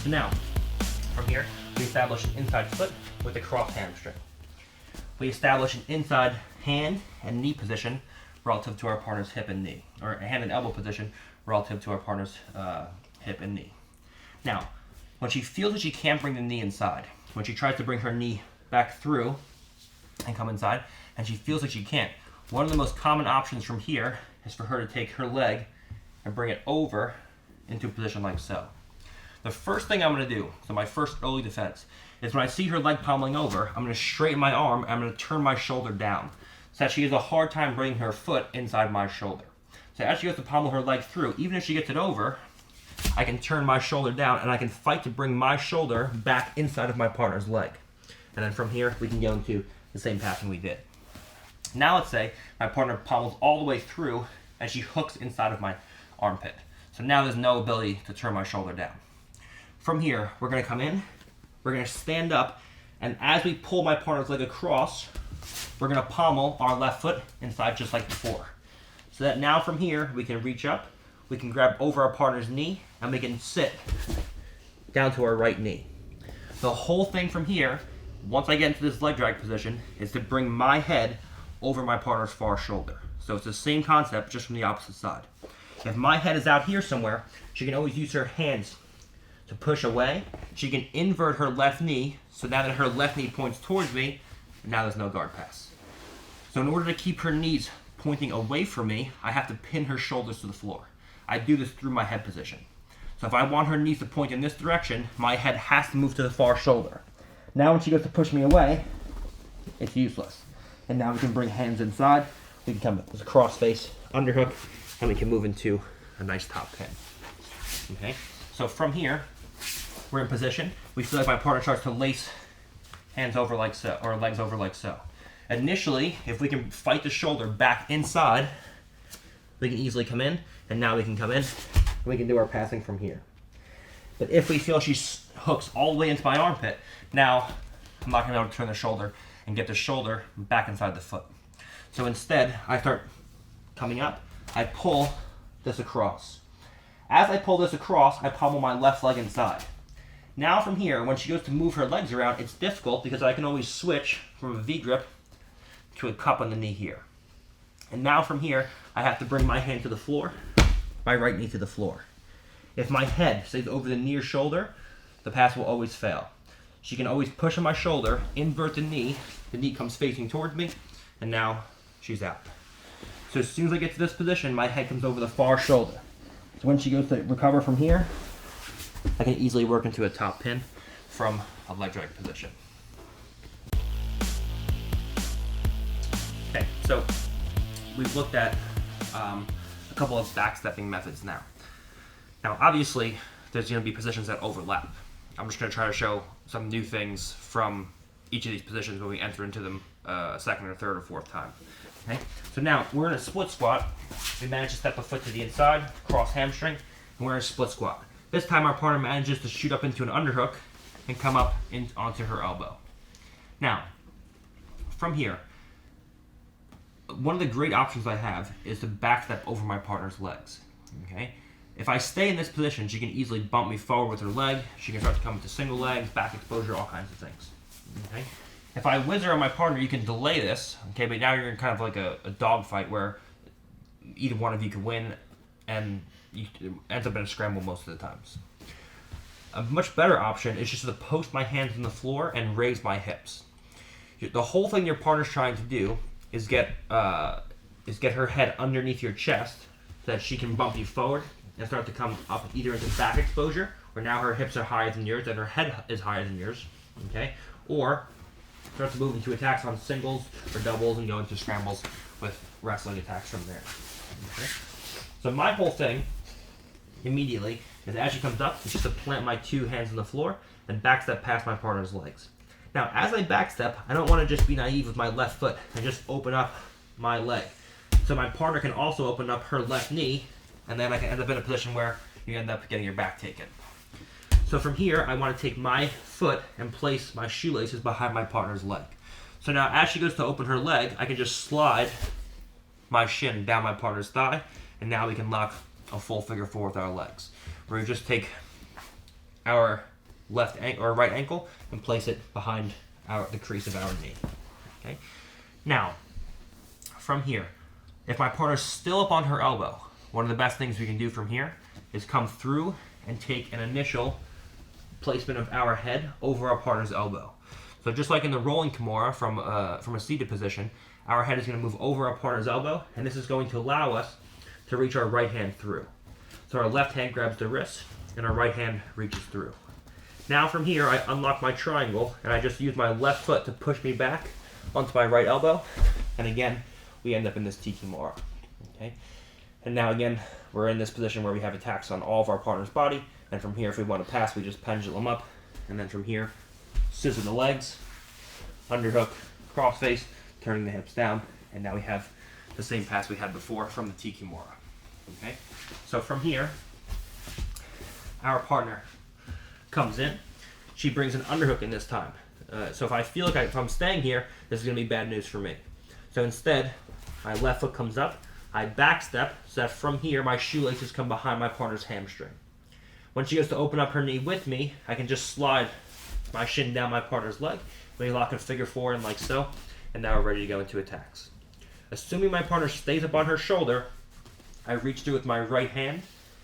So now, from here, we establish an inside foot with a cross hamstring. We establish an inside hand and knee position relative to our partner's hip and knee, or a hand and elbow position relative to our partner's hip and knee. Now, when she feels that she can't bring the knee inside, when she tries to bring her knee back through and come inside, and she feels like she can't, one of the most common options from here is for her to take her leg and bring it over into a position like so. The first thing I'm going to do, so my first early defense, is when I see her leg pommeling over, I'm going to straighten my arm and I'm going to turn my shoulder down so that she has a hard time bringing her foot inside my shoulder. So as she goes to pommel her leg through, even if she gets it over, I can turn my shoulder down and I can fight to bring my shoulder back inside of my partner's leg. And then from here, we can go into the same pattern we did. Now let's say my partner pommels all the way through and she hooks inside of my armpit. So now there's no ability to turn my shoulder down. From here, we're going to come in, we're going to stand up, and as we pull my partner's leg across, we're going to pommel our left foot inside just like before. So that now from here, we can reach up, we can grab over our partner's knee, and we can sit down to our right knee. The whole thing from here, once I get into this leg drag position, is to bring my head over my partner's far shoulder. So it's the same concept, just from the opposite side. If my head is out here somewhere, she can always use her hands to push away. She can invert her left knee, so now that her left knee points towards me, now there's no guard pass. So in order to keep her knees pointing away from me, I have to pin her shoulders to the floor. I do this through my head position. So if I want her knees to point in this direction, my head has to move to the far shoulder. Now when she goes to push me away, it's useless. And now we can bring hands inside, we can come with a cross face, underhook, and we can move into a nice top pin. Okay, so from here, we're in position. We feel like my partner starts to lace hands over like so, or legs over like so. Initially, if we can fight the shoulder back inside, we can easily come in, and now we can come in, and we can do our passing from here. But if we feel she hooks all the way into my armpit, now I'm not going to be able to turn the shoulder and get the shoulder back inside the foot. So instead, I start coming up, I pull this across. As I pull this across, I pommel my left leg inside. Now from here, when she goes to move her legs around, it's difficult because I can always switch from a V-grip to a cup on the knee here. And now from here, I have to bring my hand to the floor, my right knee to the floor. If my head stays over the knee or shoulder, the pass will always fail. She can always push on my shoulder, invert the knee comes facing towards me, and now she's out. So as soon as I get to this position, my head comes over the far shoulder. So when she goes to recover from here, I can easily work into a top pin from a leg drag position. Okay, so we've looked at a couple of backstepping methods now. Now, obviously, there's going to be positions that overlap. I'm just going to try to show some new things from each of these positions when we enter into them a second or third or fourth time. Okay, so now we're in a split squat. We manage to step a foot to the inside, cross hamstring, and we're in a split squat. This time our partner manages to shoot up into an underhook and come up onto her elbow. Now, from here, one of the great options I have is to backstep over my partner's legs. Okay, if I stay in this position, she can easily bump me forward with her leg. She can start to come into single legs, back exposure, all kinds of things. Okay, if I whiz her on my partner, you can delay this. Okay, but now you're in kind of like a dog fight where either one of you can win, and it ends up in a scramble most of the times. A much better option is just to post my hands on the floor and raise my hips. The whole thing your partner's trying to do is get her head underneath your chest so that she can bump you forward and start to come up either into back exposure, where now her hips are higher than yours and her head is higher than yours, okay? Or start to move into attacks on singles or doubles and go into scrambles with wrestling attacks from there. Okay? So my whole thing immediately is as she comes up, it's just to plant my two hands on the floor and backstep past my partner's legs. Now, as I backstep, I don't want to just be naive with my left foot and just open up my leg. So my partner can also open up her left knee, and then I can end up in a position where you end up getting your back taken. So from here, I want to take my foot and place my shoelaces behind my partner's leg. So now as she goes to open her leg, I can just slide my shin down my partner's thigh, and now we can lock a full figure four with our legs. Where we just take our right ankle and place it behind the crease of our knee. Okay. Now, from here, if my partner's still up on her elbow, one of the best things we can do from here is come through and take an initial placement of our head over our partner's elbow. So just like in the rolling Kimura from a seated position, our head is going to move over our partner's elbow, and this is going to allow us to reach our right hand through. So our left hand grabs the wrist, and our right hand reaches through. Now from here, I unlock my triangle, and I just use my left foot to push me back onto my right elbow, and again, we end up in this Tikimura. Okay? And now again, we're in this position where we have attacks on all of our partner's body, and from here, if we want to pass, we just pendulum up, and then from here, scissor the legs, underhook, crossface, turning the hips down, and now we have the same pass we had before from the Tikimura. Okay? So from here, our partner comes in. She brings an underhook in this time. So if I feel like if I'm staying here, this is going to be bad news for me. So instead, my left foot comes up, I backstep so that from here my shoelaces come behind my partner's hamstring. When she goes to open up her knee with me, I can just slide my shin down my partner's leg. We lock in figure four and like so, and now we're ready to go into attacks. Assuming my partner stays up on her shoulder, I reach through with my right hand,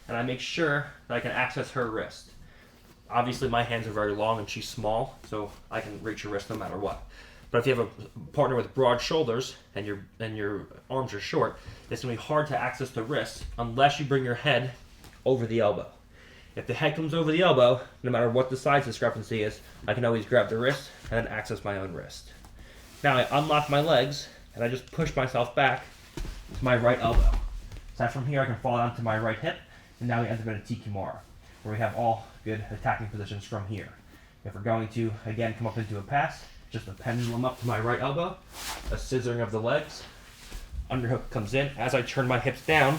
and I make sure that I can access her wrist. Obviously, my hands are very long and she's small, so I can reach her wrist no matter what. But if you have a partner with broad shoulders and your arms are short, it's going to be hard to access the wrist unless you bring your head over the elbow. If the head comes over the elbow, no matter what the size discrepancy is, I can always grab the wrist and then access my own wrist. Now I unlock my legs and I just push myself back to my right elbow. So from here I can fall onto my right hip, and now we end up in a Tikimura, where we have all good attacking positions from here. If we're going to, again, come up into a pass, just a pendulum up to my right elbow, a scissoring of the legs, underhook comes in. As I turn my hips down,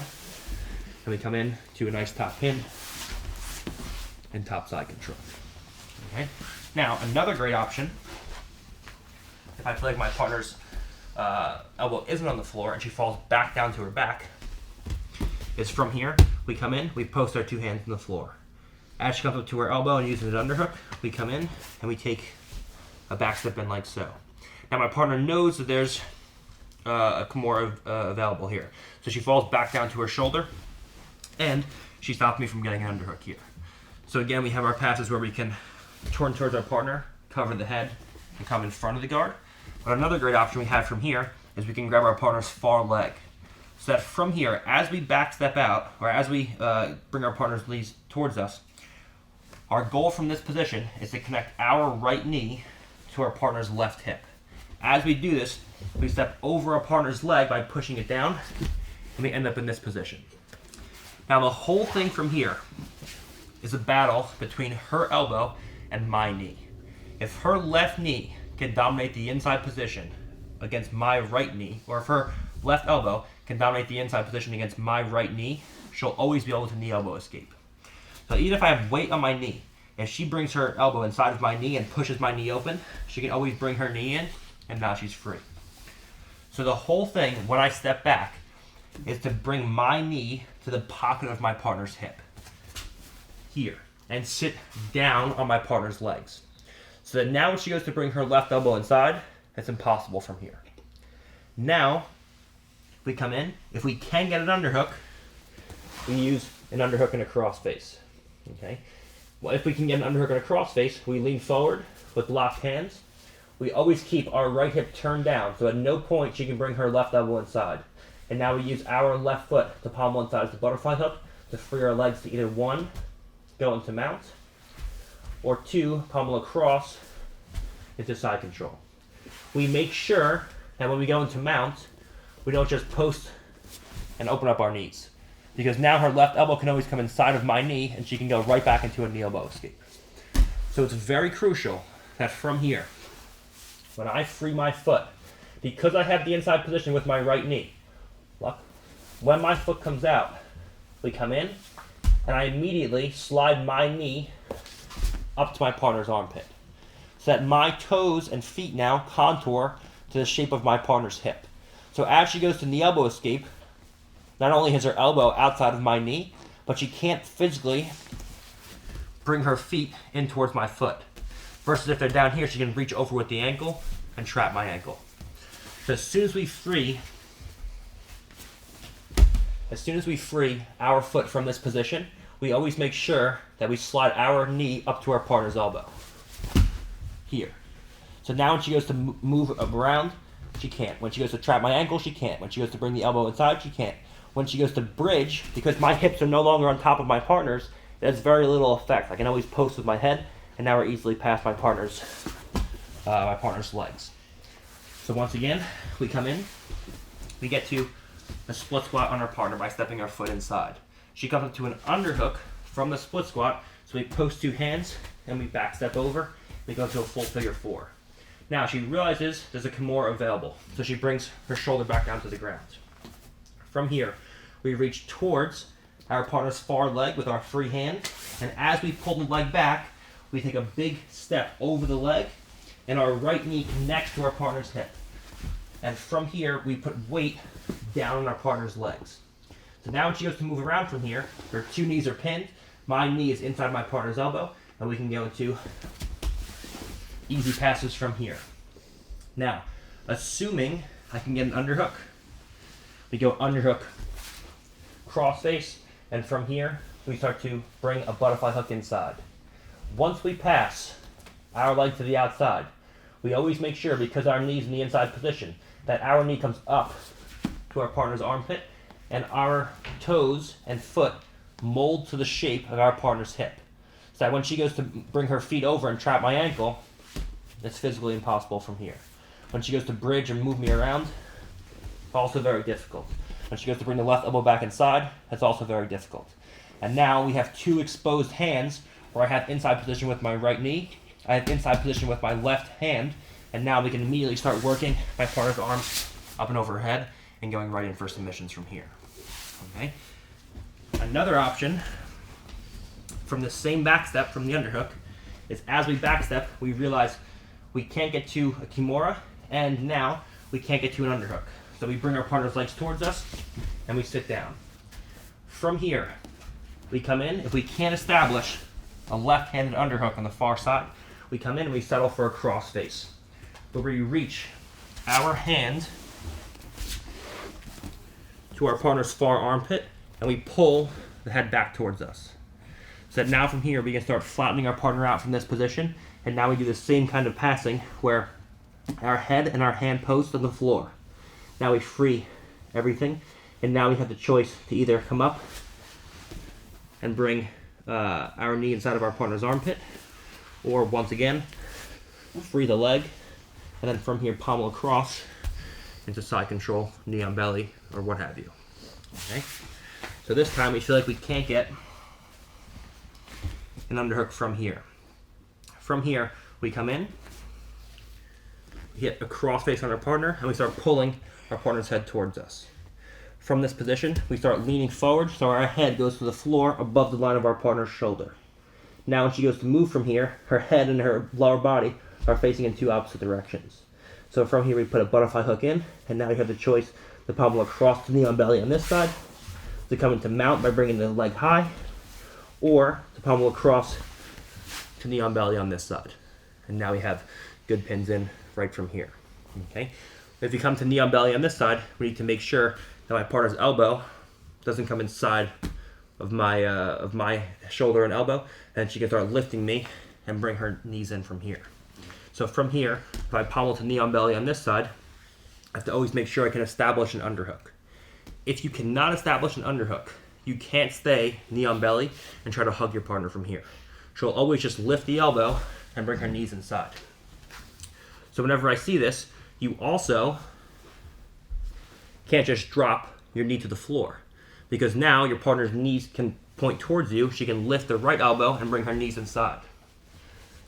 and we come in to a nice top pin and top side control. Okay. Now, another great option, if I feel like my partner's elbow isn't on the floor and she falls back down to her back, is from here, we come in, we post our two hands on the floor. As she comes up to her elbow and uses an underhook, we come in and we take a back step in like so. Now my partner knows that there's a Kimura available here. So she falls back down to her shoulder, and she stops me from getting an underhook here. So again, we have our passes where we can turn towards our partner, cover the head, and come in front of the guard. But another great option we have from here is we can grab our partner's far leg. So that from here, as we back step out, or as we bring our partner's knees towards us, our goal from this position is to connect our right knee to our partner's left hip. As we do this, we step over our partner's leg by pushing it down, and we end up in this position. Now the whole thing from here is a battle between her elbow and my knee. If her left knee can dominate the inside position against my right knee, or if her left elbow can dominate the inside position against my right knee, she'll always be able to knee elbow escape. So even if I have weight on my knee, if she brings her elbow inside of my knee and pushes my knee open, she can always bring her knee in, and now she's free. So the whole thing, when I step back, is to bring my knee to the pocket of my partner's hip, here, and sit down on my partner's legs. So that now when she goes to bring her left elbow inside, it's impossible from here. Now, we come in. If we can get an underhook, we use an underhook and a crossface. Okay. Well, if we can get an underhook and a crossface, we lean forward with locked hands. We always keep our right hip turned down, so at no point she can bring her left elbow inside. And now we use our left foot to palm one side as the butterfly hook to free our legs to either one, go into mount, or two, pommel across into side control. We make sure that when we go into mount, we don't just post and open up our knees, because now her left elbow can always come inside of my knee and she can go right back into a knee elbow escape. So it's very crucial that from here, when I free my foot, because I have the inside position with my right knee, look, when my foot comes out, we come in and I immediately slide my knee up to my partner's armpit, so that my toes and feet now contour to the shape of my partner's hip. So as she goes to knee elbow escape, not only is her elbow outside of my knee, but she can't physically bring her feet in towards my foot. Versus if they're down here, she can reach over with the ankle and trap my ankle. So as soon as we free our foot from this position, we always make sure that we slide our knee up to our partner's elbow. Here. So now when she goes to move around, she can't. When she goes to trap my ankle, she can't. When she goes to bring the elbow inside, she can't. When she goes to bridge, because my hips are no longer on top of my partner's, it has very little effect. I can always post with my head, and now we're easily past my partner's legs. So once again, we come in, we get to a split squat on our partner by stepping our foot inside. She comes up to an underhook from the split squat, so we post two hands, and we back step over, we go to a full figure four. Now she realizes there's a Kimura available, so she brings her shoulder back down to the ground. From here, we reach towards our partner's far leg with our free hand, and as we pull the leg back, we take a big step over the leg, and our right knee connects to our partner's hip. And from here, we put weight down on our partner's legs. So now when she goes to move around from here, her two knees are pinned, my knee is inside my partner's elbow, and we can go into easy passes from here. Now, assuming I can get an underhook, we go underhook, cross face, and from here, we start to bring a butterfly hook inside. Once we pass our leg to the outside, we always make sure, because our knee's in the inside position, that our knee comes up to our partner's armpit, and our toes and foot mold to the shape of our partner's hip. So that when she goes to bring her feet over and trap my ankle, it's physically impossible from here. When she goes to bridge and move me around, also very difficult. When she goes to bring the left elbow back inside, that's also very difficult. And now we have two exposed hands where I have inside position with my right knee, I have inside position with my left hand, and now we can immediately start working my partner's arms up and over her head and going right in for submissions from here. Okay. Another option from the same back step from the underhook is as we back step, we realize we can't get to a Kimura, and now we can't get to an underhook. So we bring our partner's legs towards us, and we sit down. From here, we come in. If we can't establish a left-handed underhook on the far side, we come in and we settle for a cross face, where we reach our hand to our partner's far armpit, and we pull the head back towards us. So that now from here, we can start flattening our partner out from this position, and now we do the same kind of passing where our head and our hand post on the floor. Now we free everything, and now we have the choice to either come up and bring our knee inside of our partner's armpit, or once again, free the leg, and then from here pommel across into side control, knee on belly, or what have you. Okay. So this time we feel like we can't get an underhook from here. From here, we come in, hit a cross face on our partner, and we start pulling our partner's head towards us. From this position, we start leaning forward so our head goes to the floor above the line of our partner's shoulder. Now when she goes to move from here, her head and her lower body are facing in two opposite directions. So from here we put a butterfly hook in, and now we have the choice to pommel across the knee on belly on this side, to come into mount by bringing the leg high, or to pommel across to knee on belly on this side. And now we have good pins in right from here. Okay. If you come to knee on belly on this side, we need to make sure that my partner's elbow doesn't come inside of my shoulder and elbow, and she can start lifting me and bring her knees in from here. So from here, if I pommel to knee on belly on this side, I have to always make sure I can establish an underhook. If you cannot establish an underhook, you can't stay knee on belly and try to hug your partner from here. She'll always just lift the elbow and bring her knees inside. So whenever I see this, you also can't just drop your knee to the floor, because now your partner's knees can point towards you. She can lift the right elbow and bring her knees inside.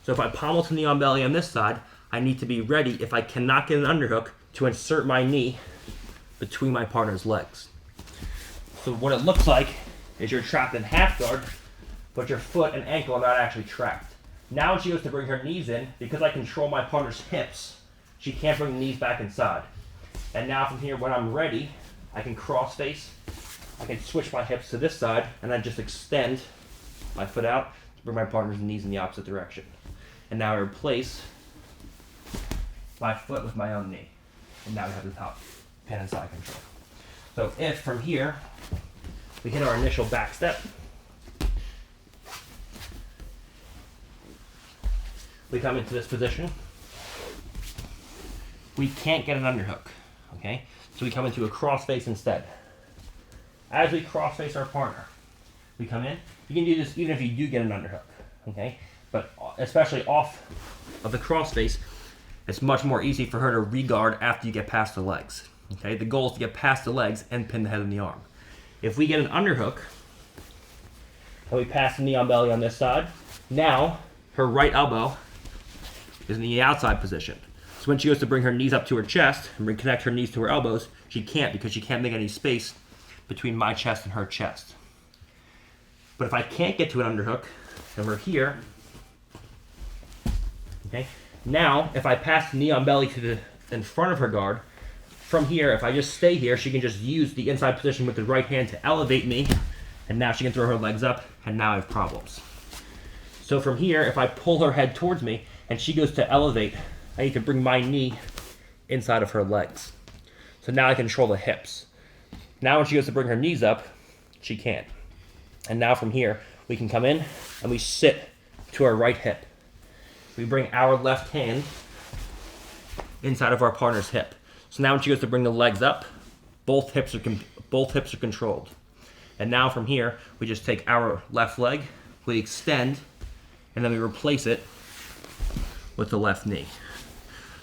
So if I pommel to knee on belly on this side, I need to be ready, if I cannot get an underhook, to insert my knee between my partner's legs. So what it looks like is you're trapped in half guard, but your foot and ankle are not actually trapped. Now when she goes to bring her knees in, because I control my partner's hips, she can't bring the knees back inside. And now from here, when I'm ready, I can cross face, I can switch my hips to this side, and then just extend my foot out bring my partner's knees in the opposite direction. And now I replace my foot with my own knee. And now we have the top pin and side control. So if from here, we hit our initial back step, we come into this position, we can't get an underhook, okay? So we come into a cross face instead. As we cross face our partner, we come in. You can do this even if you do get an underhook, okay? But especially off of the cross face, it's much more easy for her to re-guard after you get past the legs, okay? The goal is to get past the legs and pin the head and the arm. If we get an underhook, and we pass the knee on belly on this side, now her right elbow is in the outside position. So when she goes to bring her knees up to her chest and reconnect her knees to her elbows, she can't because she can't make any space between my chest and her chest. But if I can't get to an underhook, and we're here, okay, now if I pass the knee on belly to the in front of her guard, from here, if I just stay here, she can just use the inside position with the right hand to elevate me, and now she can throw her legs up, and now I have problems. So from here, if I pull her head towards me, and she goes to elevate, I need to bring my knee inside of her legs. So now I control the hips. Now when she goes to bring her knees up, she can't. And now from here, we can come in and we sit to our right hip. We bring our left hand inside of our partner's hip. So now when she goes to bring the legs up, both hips are controlled. And now from here, we just take our left leg, we extend, and then we replace it with the left knee.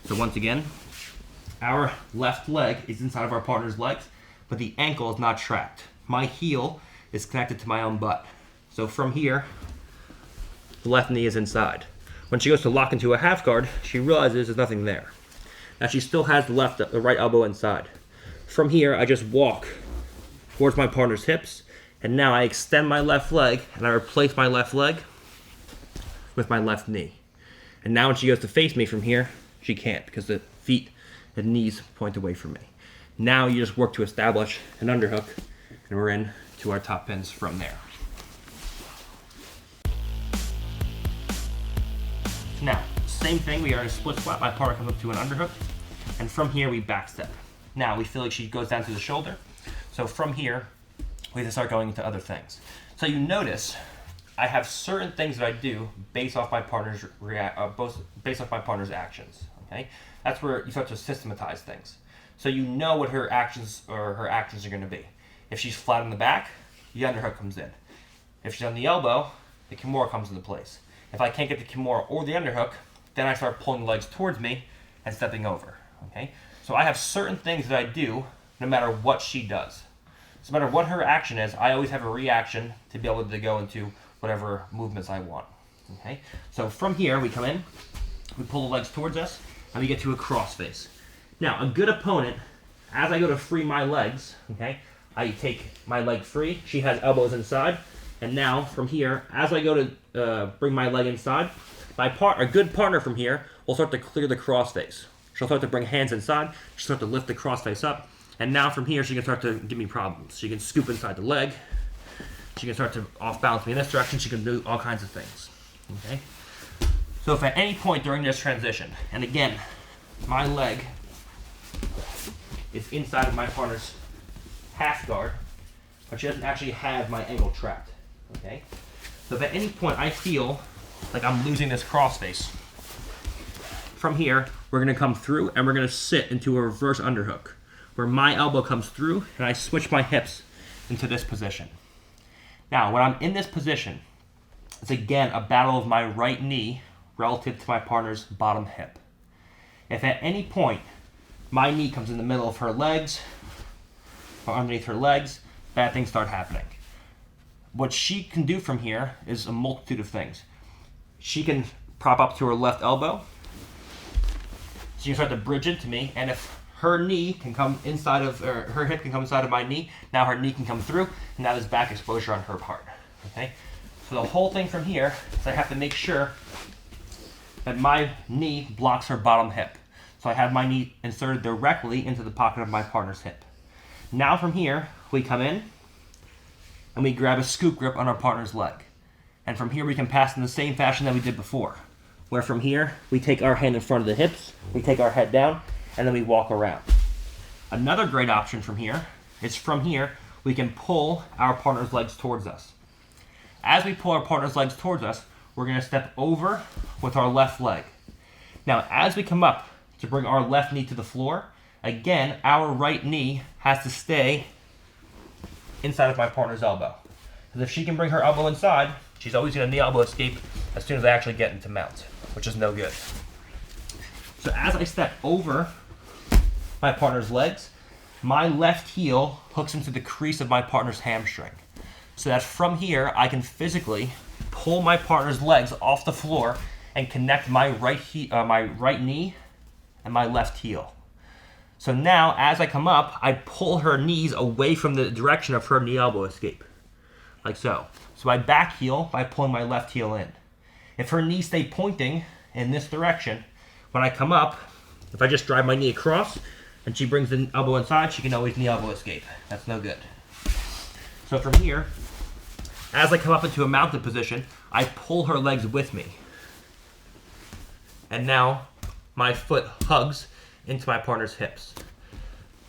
So once again, our left leg is inside of our partner's legs, but the ankle is not tracked. My heel is connected to my own butt. So from here, the left knee is inside. When she goes to lock into a half guard, she realizes there's nothing there. Now she still has the right elbow inside. From here, I just walk towards my partner's hips, and now I extend my left leg, and I replace my left leg with my left knee. And now when she goes to face me from here, she can't because the feet and knees point away from me. Now you just work to establish an underhook, and we're in to our top pins from there. Now, same thing, we are in a split squat. My partner comes up to an underhook, and from here we back step. Now we feel like she goes down to the shoulder, so from here we have to start going into other things. So you notice I have certain things that I do based off my partner's based off my partner's actions. Okay, that's where you start to systematize things. So you know what her actions are going to be. If she's flat on the back, the underhook comes in. If she's on the elbow, the Kimura comes into place. If I can't get the Kimura or the underhook, then I start pulling the legs towards me and stepping over. Okay, so I have certain things that I do no matter what she does. So no matter what her action is, I always have a reaction to be able to go into whatever movements I want. Okay, so from here we come in, we pull the legs towards us, and we get to a cross face. Now, a good opponent, as I go to free my legs, okay, I take my leg free, she has elbows inside, and now from here, as I go to bring my leg inside, a good partner from here will start to clear the cross face. She'll start to bring hands inside, she'll start to lift the cross face up, and now from here she can start to give me problems. She can scoop inside the leg, she can start to off balance me in this direction, she can do all kinds of things. Okay? So if at any point during this transition, and again, my leg is inside of my partner's half guard, but she doesn't actually have my ankle trapped. Okay? So if at any point I feel like I'm losing this cross face, from here, we're going to come through and we're going to sit into a reverse underhook, where my elbow comes through and I switch my hips into this position. Now, when I'm in this position, it's again a battle of my right knee relative to my partner's bottom hip. If at any point my knee comes in the middle of her legs or underneath her legs, bad things start happening. What she can do from here is a multitude of things. She can prop up to her left elbow. She can start to bridge into me, and if her knee can come inside of, or her hip can come inside of my knee, now her knee can come through, and now there's back exposure on her part. Okay? So the whole thing from here is I have to make sure that my knee blocks her bottom hip. So I have my knee inserted directly into the pocket of my partner's hip. Now from here, we come in and we grab a scoop grip on our partner's leg. And from here we can pass in the same fashion that we did before. Where from here, we take our hand in front of the hips, we take our head down, and then we walk around. Another great option from here is from here, we can pull our partner's legs towards us. As we pull our partner's legs towards us, we're going to step over with our left leg. Now, as we come up to bring our left knee to the floor, again, our right knee has to stay inside of my partner's elbow. Because if she can bring her elbow inside, she's always going to knee elbow escape as soon as I actually get into mount, which is no good. So as I step over my partner's legs, my left heel hooks into the crease of my partner's hamstring. So that from here, I can physically pull my partner's legs off the floor and connect my right knee and my left heel. So now, as I come up, I pull her knees away from the direction of her knee elbow escape, like so. So I back heel by pulling my left heel in. If her knees stay pointing in this direction, when I come up, if I just drive my knee across and she brings the elbow inside, she can always knee elbow escape. That's no good. So from here, as I come up into a mounted position, I pull her legs with me. And now my foot hugs into my partner's hips.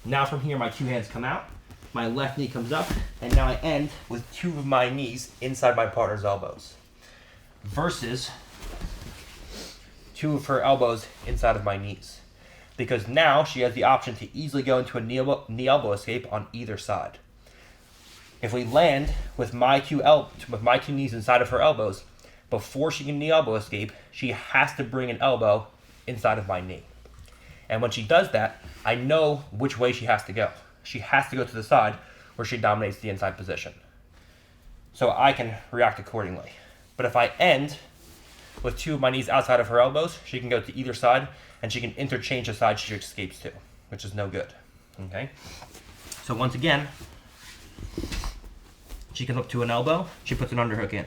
Now from here, my two hands come out, my left knee comes up, and now I end with two of my knees inside my partner's elbows versus two of her elbows inside of my knees. Because now she has the option to easily go into a knee elbow escape on either side. If we land with my two knees inside of her elbows, before she can knee elbow escape, she has to bring an elbow inside of my knee. And when she does that, I know which way she has to go. She has to go to the side where she dominates the inside position. So I can react accordingly. But if I end with two of my knees outside of her elbows, she can go to either side and she can interchange the side she escapes to, which is no good. Okay? So once again, she comes up to an elbow, she puts an underhook in.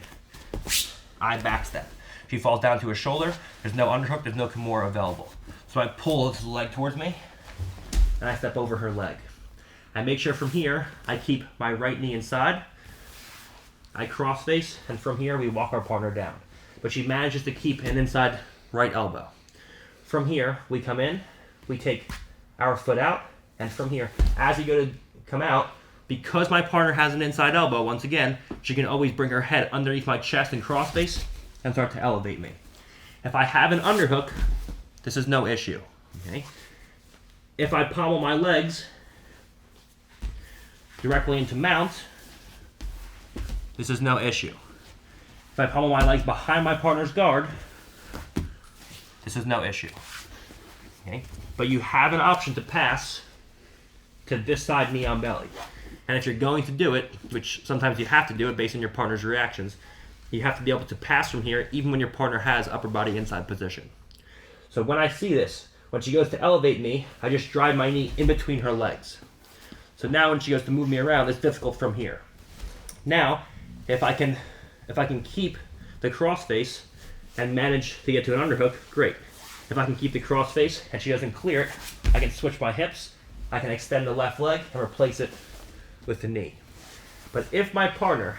I backstep. She falls down to a shoulder, there's no underhook, there's no Kimura available. So I pull the leg towards me, and I step over her leg. I make sure from here, I keep my right knee inside, I cross face, and from here we walk our partner down. But she manages to keep an inside right elbow. From here, we come in, we take our foot out, and from here, as we go to come out, because my partner has an inside elbow, once again, she can always bring her head underneath my chest and cross face and start to elevate me. If I have an underhook, this is no issue. Okay? If I pommel my legs directly into mount, this is no issue. If I pommel my legs behind my partner's guard, this is no issue. Okay? But you have an option to pass to this side knee on belly. And if you're going to do it, which sometimes you have to do it based on your partner's reactions, you have to be able to pass from here even when your partner has upper body inside position. So when I see this, when she goes to elevate me, I just drive my knee in between her legs. So now when she goes to move me around, it's difficult from here. Now, if I can keep the cross face and manage to get to an underhook, great. If I can keep the cross face and she doesn't clear it, I can switch my hips, I can extend the left leg and replace it with the knee. But if my partner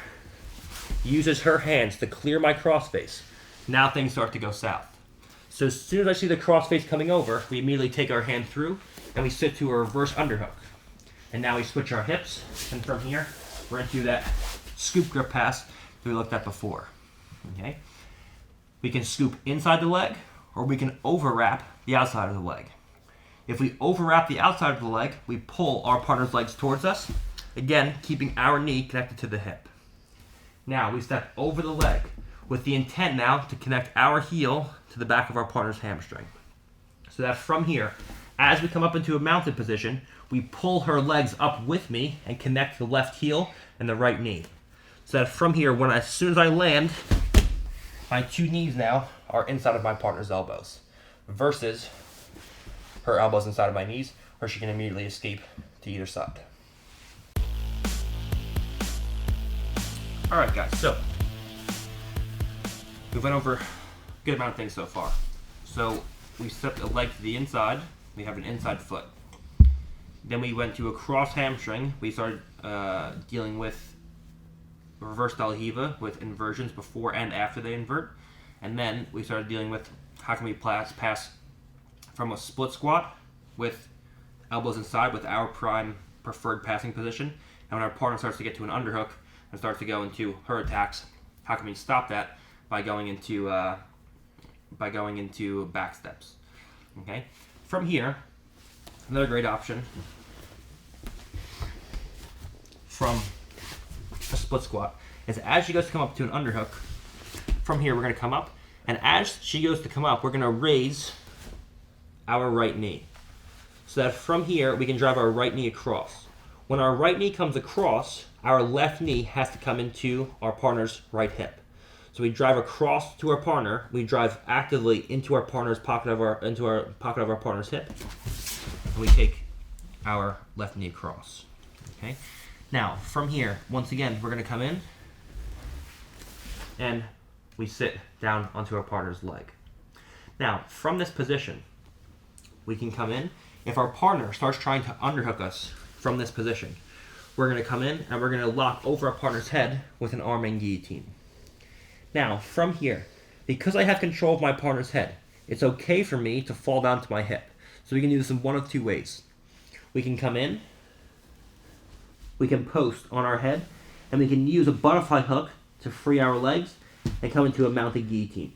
uses her hands to clear my crossface, now things start to go south. So as soon as I see the crossface coming over, we immediately take our hand through and we sit to a reverse underhook. And now we switch our hips, and from here, we're into that scoop grip pass that we looked at before. Okay? We can scoop inside the leg, or we can overwrap the outside of the leg. If we overwrap the outside of the leg, we pull our partner's legs towards us, again, keeping our knee connected to the hip. Now, we step over the leg with the intent now to connect our heel to the back of our partner's hamstring. So that from here, as we come up into a mounted position, we pull her legs up with me and connect the left heel and the right knee. So that from here, as soon as I land, my two knees now are inside of my partner's elbows versus her elbows inside of my knees, where she can immediately escape to either side. Alright guys, so we went over a good amount of things so far. So we stepped a leg to the inside, we have an inside foot. Then we went to a cross hamstring, we started dealing with reverse Del Hiva with inversions before and after they invert. And then we started dealing with how can we pass from a split squat with elbows inside with our prime preferred passing position. And when our partner starts to get to an underhook and starts to go into her attacks, how can we stop that by going into back steps? Okay. From here, another great option from a split squat is as she goes to come up to an underhook. From here, we're going to come up, and as she goes to come up, we're going to raise our right knee, so that from here we can drive our right knee across. When our right knee comes across, our left knee has to come into our partner's right hip. So we drive across to our partner. We drive actively into our partner's pocket of our partner's hip, and we take our left knee across. Okay. Now from here, once again, we're going to come in and we sit down onto our partner's leg. Now from this position, we can come in. If our partner starts trying to underhook us from this position, we're going to come in and we're going to lock over our partner's head with an arm and guillotine. Now, from here, because I have control of my partner's head, it's okay for me to fall down to my hip. So we can do this in one of two ways. We can come in, we can post on our head, and we can use a butterfly hook to free our legs and come into a mounted guillotine.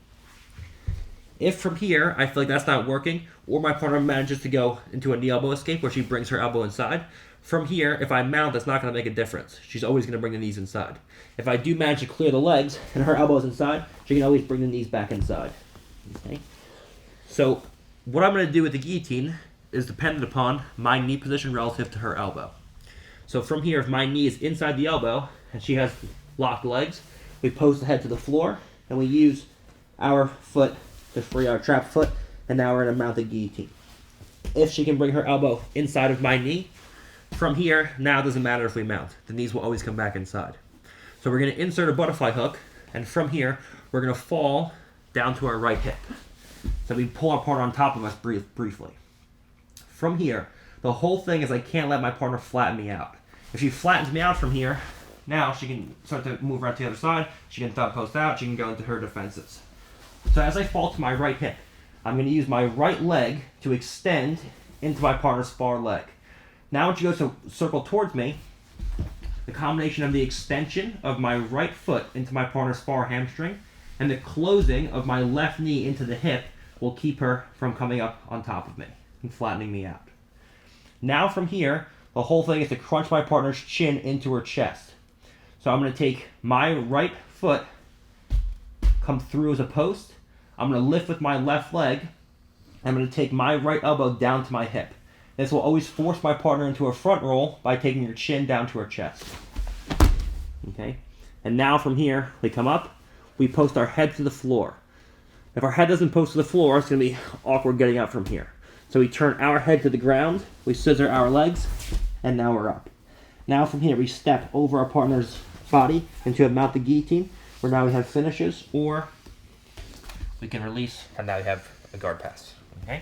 If from here I feel like that's not working, or my partner manages to go into a knee elbow escape where she brings her elbow inside, from here, if I mount, that's not going to make a difference. She's always going to bring the knees inside. If I do manage to clear the legs and her elbow's inside, she can always bring the knees back inside. Okay. So what I'm going to do with the guillotine is dependent upon my knee position relative to her elbow. So from here, if my knee is inside the elbow and she has locked legs, we post the head to the floor and we use our foot to free our trap foot, and now we're in a mounted guillotine. If she can bring her elbow inside of my knee, from here, now it doesn't matter if we mount. The knees will always come back inside. So we're going to insert a butterfly hook, and from here, we're going to fall down to our right hip. So we pull our partner on top of us briefly. From here, the whole thing is I can't let my partner flatten me out. If she flattens me out from here, now she can start to move around to the other side. She can thumb post out. She can go into her defenses. So as I fall to my right hip, I'm going to use my right leg to extend into my partner's far leg. Now when she goes to circle towards me, the combination of the extension of my right foot into my partner's far hamstring and the closing of my left knee into the hip will keep her from coming up on top of me and flattening me out. Now from here, the whole thing is to crunch my partner's chin into her chest. So I'm going to take my right foot, come through as a post. I'm going to lift with my left leg. I'm going to take my right elbow down to my hip. This will always force my partner into a front roll by taking her chin down to her chest. Okay? And now from here, we come up, we post our head to the floor. If our head doesn't post to the floor, it's going to be awkward getting up from here. So we turn our head to the ground, we scissor our legs, and now we're up. Now from here, we step over our partner's body into a mounted guillotine, where now we have finishes, or we can release, and now we have a guard pass. Okay?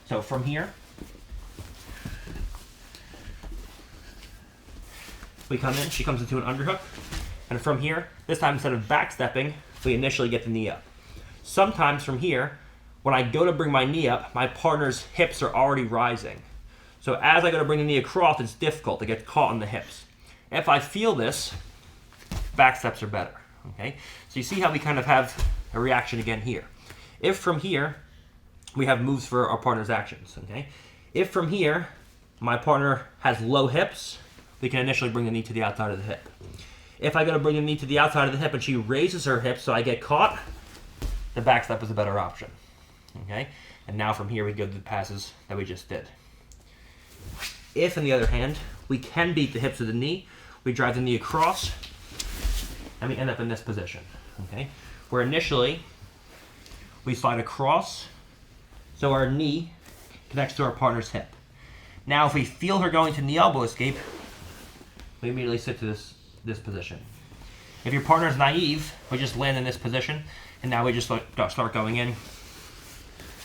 So from here, we come in, she comes into an underhook, and from here, this time instead of backstepping, we initially get the knee up. Sometimes from here, when I go to bring my knee up, my partner's hips are already rising. So as I go to bring the knee across, it's difficult to get caught in the hips. If I feel this, back steps are better. Okay? So you see how we kind of have a reaction again here. If from here, we have moves for our partner's actions. Okay? If from here, my partner has low hips, we can initially bring the knee to the outside of the hip. If I go to bring the knee to the outside of the hip and she raises her hips so I get caught, the back step is a better option. Okay? And now from here we go to the passes that we just did. If, on the other hand, we can beat the hips with the knee, we drive the knee across, and we end up in this position. Okay? Where initially, we slide across, so our knee connects to our partner's hip. Now, if we feel her going to knee elbow escape, we immediately sit to this position. If your partner is naive, we just land in this position, and now we just start going in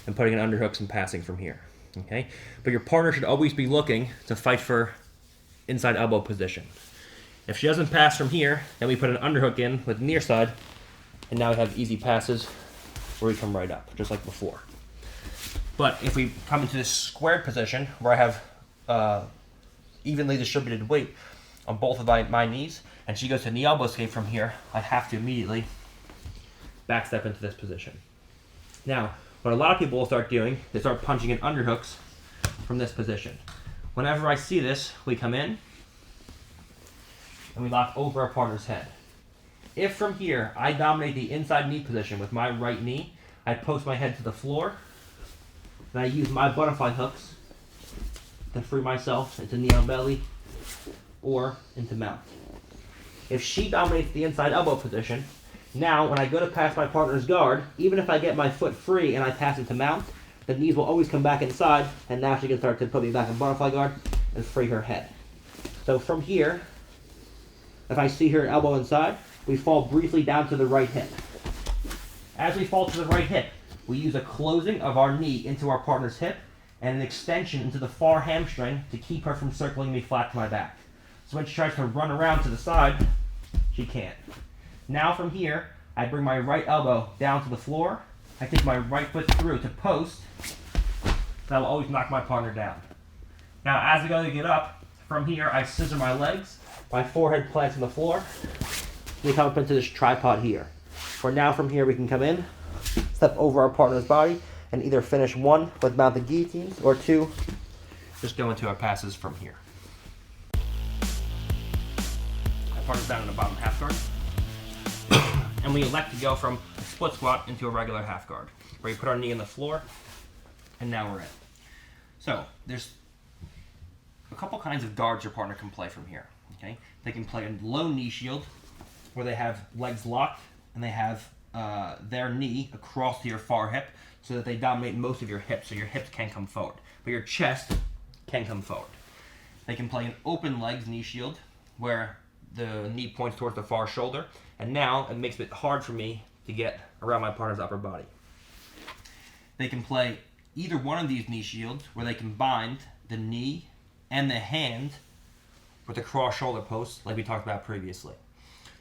and putting in underhooks and passing from here. Okay? But your partner should always be looking to fight for inside elbow position. If she doesn't pass from here, then we put an underhook in with near side, and now we have easy passes where we come right up, just like before. But if we come into this squared position where I have evenly distributed weight on both of my knees, and she goes to knee elbow escape from here, I have to immediately backstep into this position. Now, what a lot of people will start doing is start punching in underhooks from this position. Whenever I see this, we come in and we lock over our partner's head. If from here I dominate the inside knee position with my right knee, I post my head to the floor, and I use my butterfly hooks to free myself into knee on belly or into mount. If she dominates the inside elbow position, now when I go to pass my partner's guard, even if I get my foot free and I pass into mount, the knees will always come back inside, and now she can start to put me back in butterfly guard and free her head. So from here, if I see her elbow inside, we fall briefly down to the right hip. As we fall to the right hip, we use a closing of our knee into our partner's hip and an extension into the far hamstring to keep her from circling me flat to my back. So when she tries to run around to the side, she can't. Now from here, I bring my right elbow down to the floor. I take my right foot through to post. That will always knock my partner down. Now as I go to get up, from here I scissor my legs. My forehead plants on the floor. We come up into this tripod here. For now from here we can come in, step over our partner's body, and either finish one with mounted guillotines, or two, just go into our passes from here. My partner's down in the bottom half guard. And we elect to go from a split squat into a regular half guard, where we put our knee on the floor, and now we're in. So, there's a couple kinds of guards your partner can play from here. Okay, they can play a low knee shield, where they have legs locked, and they have their knee across to your far hip, so that they dominate most of your hips, so your hips can come forward, but your chest can come forward. They can play an open legs knee shield, where the knee points towards the far shoulder, and now it makes it hard for me to get around my partner's upper body. They can play either one of these knee shields, where they can bind the knee and the hand with the cross shoulder post, like we talked about previously.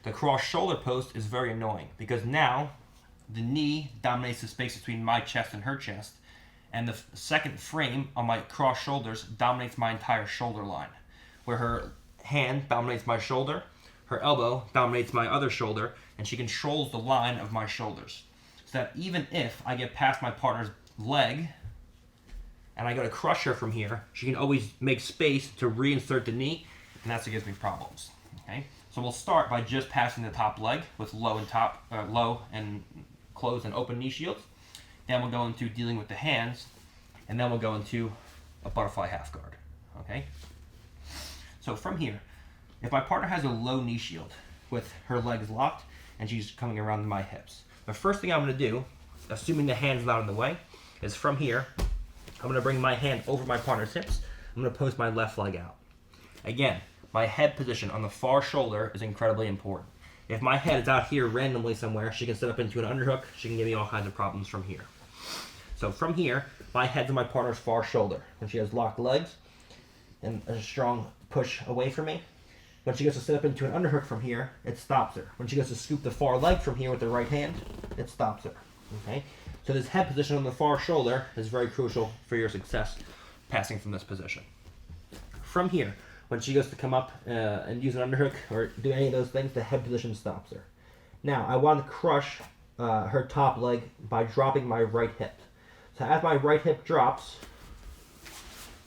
The cross shoulder post is very annoying, because now the knee dominates the space between my chest and her chest, and the second frame on my cross shoulders dominates my entire shoulder line, where her hand dominates my shoulder, her elbow dominates my other shoulder, and she controls the line of my shoulders. So that even if I get past my partner's leg and I go to crush her from here, she can always make space to reinsert the knee, and that's what gives me problems. Okay, so we'll start by just passing the top leg with low and closed and open knee shields. Then we'll go into dealing with the hands, and then we'll go into a butterfly half guard. Okay. So from here, if my partner has a low knee shield with her legs locked and she's coming around my hips, the first thing I'm going to do, assuming the hand's not in the way, is from here, I'm going to bring my hand over my partner's hips. I'm going to post my left leg out. Again, my head position on the far shoulder is incredibly important. If my head is out here randomly somewhere, she can set up into an underhook. She can give me all kinds of problems from here. So from here, my head's on my partner's far shoulder. When she has locked legs and a strong push away from me, when she goes to set up into an underhook from here, it stops her. When she goes to scoop the far leg from here with the right hand, it stops her. Okay? So this head position on the far shoulder is very crucial for your success passing from this position. From here, when she goes to come up and use an underhook or do any of those things, the head position stops her. Now, I want to crush her top leg by dropping my right hip. So as my right hip drops,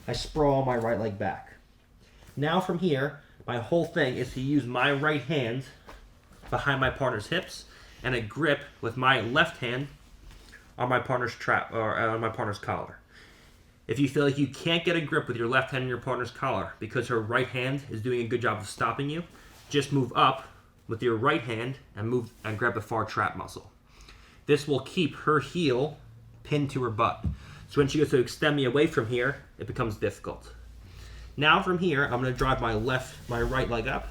I sprawl my right leg back. Now from here, my whole thing is to use my right hand behind my partner's hips and a grip with my left hand on my partner's on my partner's collar. If you feel like you can't get a grip with your left hand on your partner's collar because her right hand is doing a good job of stopping you, just move up with your right hand and grab the far trap muscle. This will keep her heel pinned to her butt. So when she goes to extend me away from here, it becomes difficult. Now from here, I'm going to drive my right leg up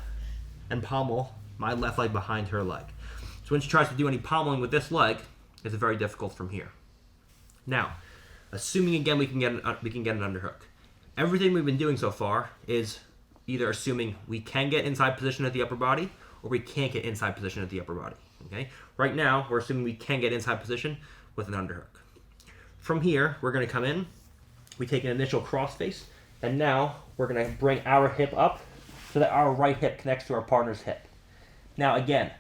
and pommel my left leg behind her leg. So when she tries to do any pommeling with this leg, it's very difficult from here. Now, assuming again we can get an underhook. Everything we've been doing so far is either assuming we can get inside position at the upper body or we can't get inside position at the upper body. Okay. Right now, we're assuming we can get inside position with an underhook. From here, we're going to come in. We take an initial cross face, and now we're going to bring our hip up so that our right hip connects to our partner's hip. Now again,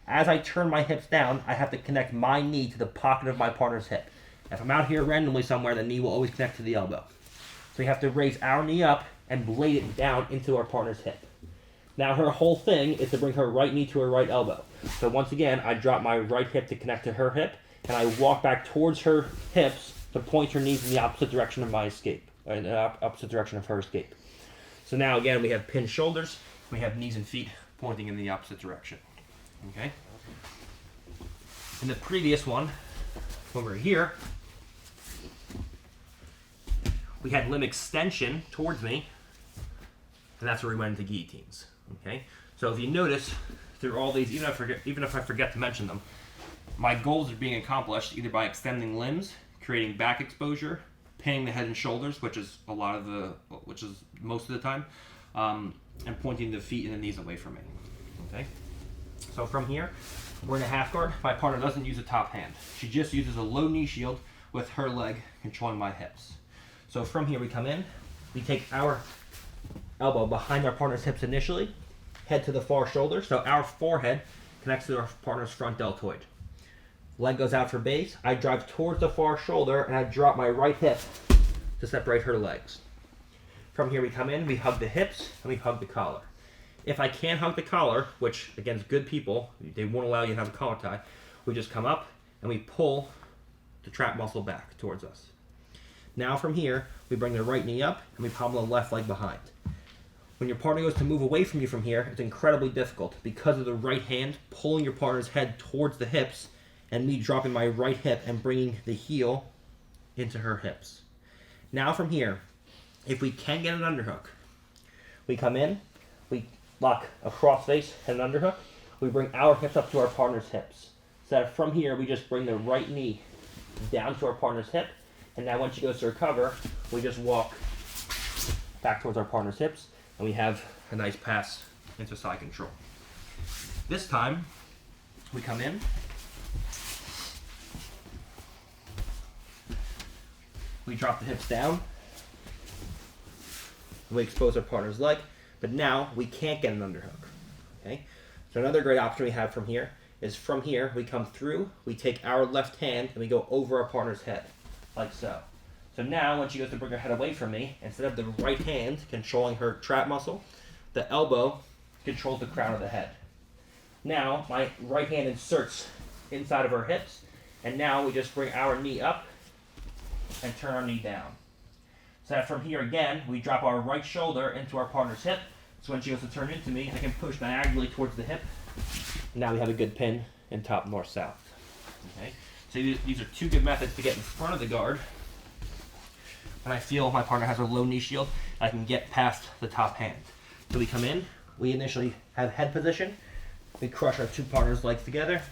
as I turn my hips down, I have to connect my knee to the pocket of my partner's hip. If I'm out here randomly somewhere, the knee will always connect to the elbow. So we have to raise our knee up and blade it down into our partner's hip. Now her whole thing is to bring her right knee to her right elbow. So once again, I drop my right hip to connect to her hip, and I walk back towards her hips to point her knees in the opposite direction of my escape, or in the opposite direction of her escape. So now again, we have pinned shoulders, we have knees and feet pointing in the opposite direction. Okay. In the previous one, when we were here, we had limb extension towards me, and that's where we went into guillotines. Okay. So if you notice, through all these, even if I forget to mention them, my goals are being accomplished either by extending limbs, creating back exposure, pinning the head and shoulders, which is most of the time, and pointing the feet and the knees away from me. Okay. So from here, we're in a half guard. My partner doesn't use a top hand. She just uses a low knee shield with her leg controlling my hips. So from here we come in, we take our elbow behind our partner's hips initially, head to the far shoulder, so our forehead connects to our partner's front deltoid. Leg goes out for base, I drive towards the far shoulder, and I drop my right hip to separate her legs. From here we come in, we hug the hips, and we hug the collar. If I can't hug the collar, which against good people, they won't allow you to have a collar tie, we just come up and we pull the trap muscle back towards us. Now from here, we bring the right knee up and we pommel the left leg behind. When your partner goes to move away from you from here, it's incredibly difficult because of the right hand pulling your partner's head towards the hips and me dropping my right hip and bringing the heel into her hips. Now from here, if we can get an underhook, we come in, we lock a cross face and an underhook. We bring our hips up to our partner's hips. So that from here, we just bring the right knee down to our partner's hip. And now once she goes to recover, we just walk back towards our partner's hips. And we have a nice pass into side control. This time, we come in. We drop the hips down. We expose our partner's leg. But now we can't get an underhook. Okay? So another great option we have from here is from here we come through, we take our left hand and we go over our partner's head, like so. So now when she goes to bring her head away from me, instead of the right hand controlling her trap muscle, the elbow controls the crown of the head. Now my right hand inserts inside of her hips, and now we just bring our knee up and turn our knee down. So that from here again, we drop our right shoulder into our partner's hip. So when she goes to turn into me, I can push diagonally towards the hip. Now we have a good pin in top north-south. Okay. So these are two good methods to get in front of the guard. When I feel my partner has a low knee shield, I can get past the top hand. So we come in, we initially have head position, we crush our two partners' legs together,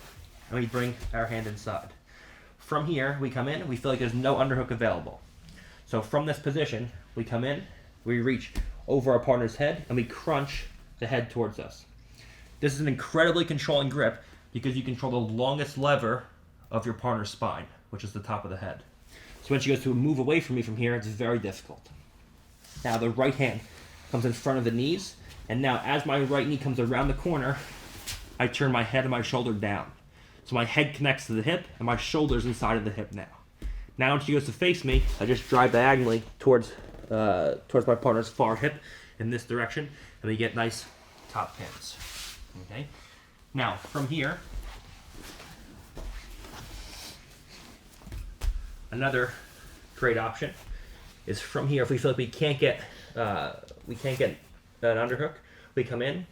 and we bring our hand inside. From here, we come in, we feel like there's no underhook available. So from this position, we come in, we reach over our partner's head, and we crunch the head towards us. This is an incredibly controlling grip because you control the longest lever of your partner's spine, which is the top of the head. So when she goes to move away from me from here, it's very difficult. Now the right hand comes in front of the knees, and now as my right knee comes around the corner, I turn my head and my shoulder down. So my head connects to the hip, and my shoulder's inside of the hip now. Now when she goes to face me, I just drive diagonally towards my partner's far hip in this direction, and we get nice top pins. Okay. Now from here, another great option is from here. If we feel like we can't get an underhook, we come in,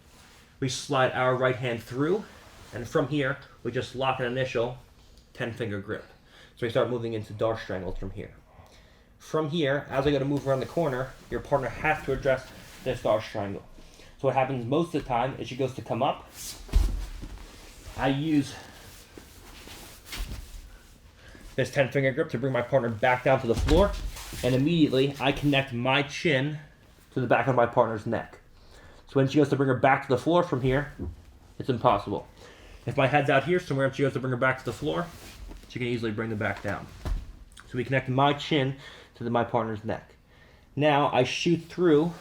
we slide our right hand through, and from here we just lock an initial 10-finger grip. So we start moving into Darce strangles from here. From here, as I go to move around the corner, your partner has to address this Darce triangle. So what happens most of the time is she goes to come up. I use this 10-finger grip to bring my partner back down to the floor, and immediately I connect my chin to the back of my partner's neck. So when she goes to bring her back to the floor from here, it's impossible. If my head's out here somewhere and she goes to bring her back to the floor, she can easily bring them back down. So we connect my chin to my partner's neck. Now I shoot through,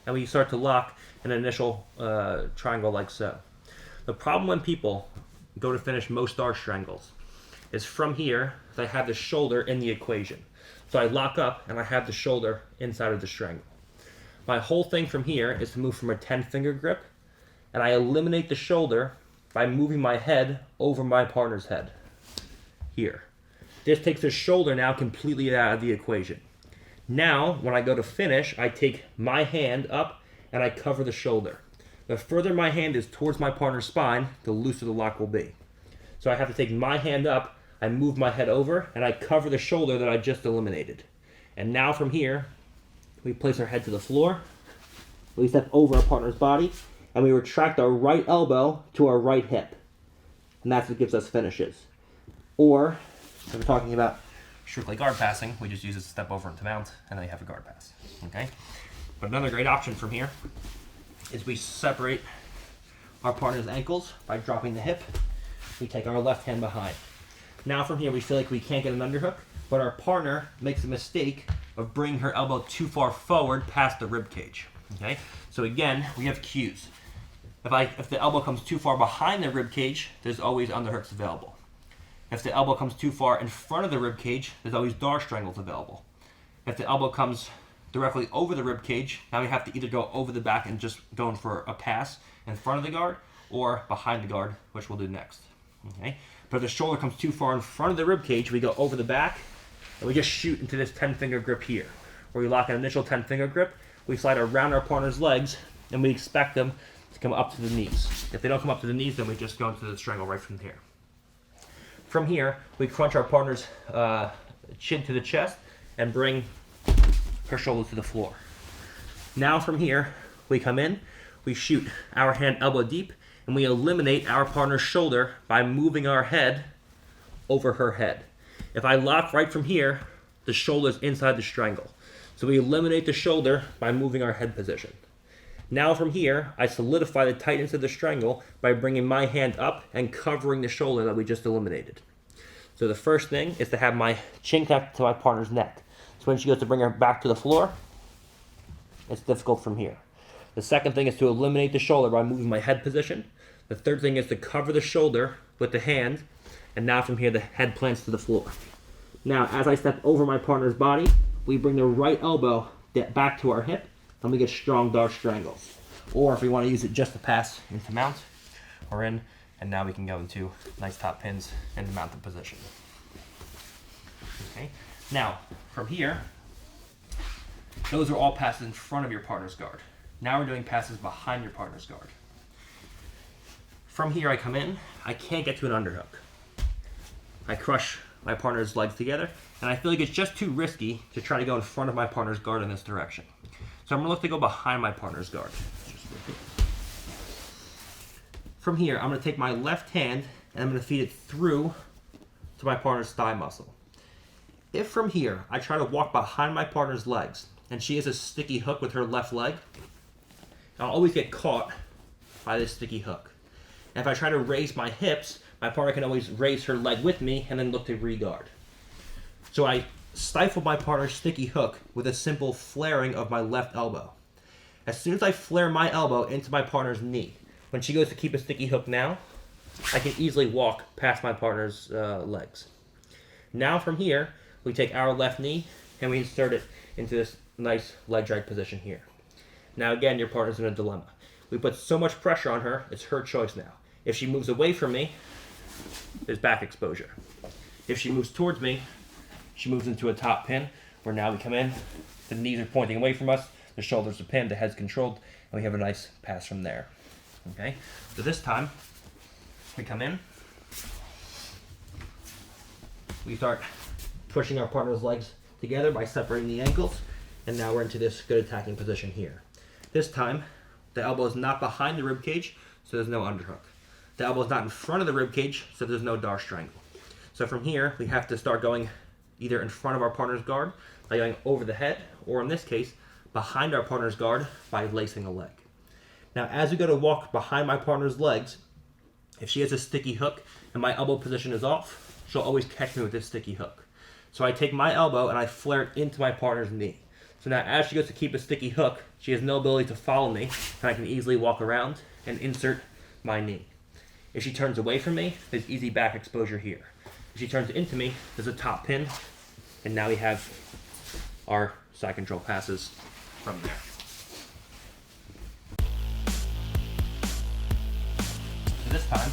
and we start to lock an initial triangle like so. The problem when people go to finish most Dar strangles is from here, I have the shoulder in the equation. So I lock up and I have the shoulder inside of the strangle. My whole thing from here is to move from a 10-finger grip, and I eliminate the shoulder by moving my head over my partner's head. Here. This takes the shoulder now completely out of the equation. Now, when I go to finish, I take my hand up and I cover the shoulder. The further my hand is towards my partner's spine, the looser the lock will be. So I have to take my hand up, I move my head over, and I cover the shoulder that I just eliminated. And now from here, we place our head to the floor, we step over our partner's body, and we retract our right elbow to our right hip. And that's what gives us finishes. Or, if we're talking about strictly guard passing, we just use it to step over into mount, and then you have a guard pass. Okay? But another great option from here is we separate our partner's ankles by dropping the hip. We take our left hand behind. Now from here, we feel like we can't get an underhook, but our partner makes a mistake of bringing her elbow too far forward past the rib cage. Okay, so again, we have cues. If the elbow comes too far behind the rib cage, there's always underhooks available. If the elbow comes too far in front of the rib cage, there's always Dar strangles available. If the elbow comes directly over the rib cage, now we have to either go over the back and just going for a pass in front of the guard, or behind the guard, which we'll do next. Okay, but if the shoulder comes too far in front of the rib cage, we go over the back. And we just shoot into this 10-finger grip here, where we lock an initial 10-finger grip, we slide around our partner's legs, and we expect them to come up to the knees. If they don't come up to the knees, then we just go into the strangle right from here. From here, we crunch our partner's chin to the chest and bring her shoulder to the floor. Now from here, we come in, we shoot our hand elbow deep, and we eliminate our partner's shoulder by moving our head over her head. If I lock right from here, the shoulder's inside the strangle. So we eliminate the shoulder by moving our head position. Now from here, I solidify the tightness of the strangle by bringing my hand up and covering the shoulder that we just eliminated. So the first thing is to have my chin connected to my partner's neck. So when she goes to bring her back to the floor, it's difficult from here. The second thing is to eliminate the shoulder by moving my head position. The third thing is to cover the shoulder with the hand. And now from here, the head plants to the floor. Now, as I step over my partner's body, we bring the right elbow back to our hip, and we get strong Dar strangles. Or if we want to use it just to pass into mount, we're in, and now we can go into nice top pins in the mounted position. Okay. Now, from here, those are all passes in front of your partner's guard. Now we're doing passes behind your partner's guard. From here, I come in, I can't get to an underhook. I crush my partner's legs together, and I feel like it's just too risky to try to go in front of my partner's guard in this direction. So I'm going to look to go behind my partner's guard. From here, I'm going to take my left hand, and I'm going to feed it through to my partner's thigh muscle. If from here, I try to walk behind my partner's legs, and she has a sticky hook with her left leg, I'll always get caught by this sticky hook. And if I try to raise my hips, my partner can always raise her leg with me and then look to re-guard. So I stifle my partner's sticky hook with a simple flaring of my left elbow. As soon as I flare my elbow into my partner's knee, when she goes to keep a sticky hook now, I can easily walk past my partner's legs. Now from here, we take our left knee and we insert it into this nice leg drag position here. Now again, your partner's in a dilemma. We put so much pressure on her, it's her choice now. If she moves away from me, there's back exposure. If she moves towards me, she moves into a top pin, where now we come in, the knees are pointing away from us, the shoulders are pinned, the head's controlled, and we have a nice pass from there. Okay, so this time, we come in, we start pushing our partner's legs together by separating the ankles, and now we're into this good attacking position here. This time, the elbow is not behind the rib cage, so there's no underhook. The elbow is not in front of the rib cage, so there's no Dar strangle. So from here, we have to start going either in front of our partner's guard by going over the head, or in this case, behind our partner's guard by lacing a leg. Now, as we go to walk behind my partner's legs, if she has a sticky hook and my elbow position is off, she'll always catch me with this sticky hook. So I take my elbow and I flare it into my partner's knee. So now as she goes to keep a sticky hook, she has no ability to follow me, and I can easily walk around and insert my knee. If she turns away from me, there's easy back exposure here. If she turns into me, there's a top pin, and now we have our side control passes from there. So this time,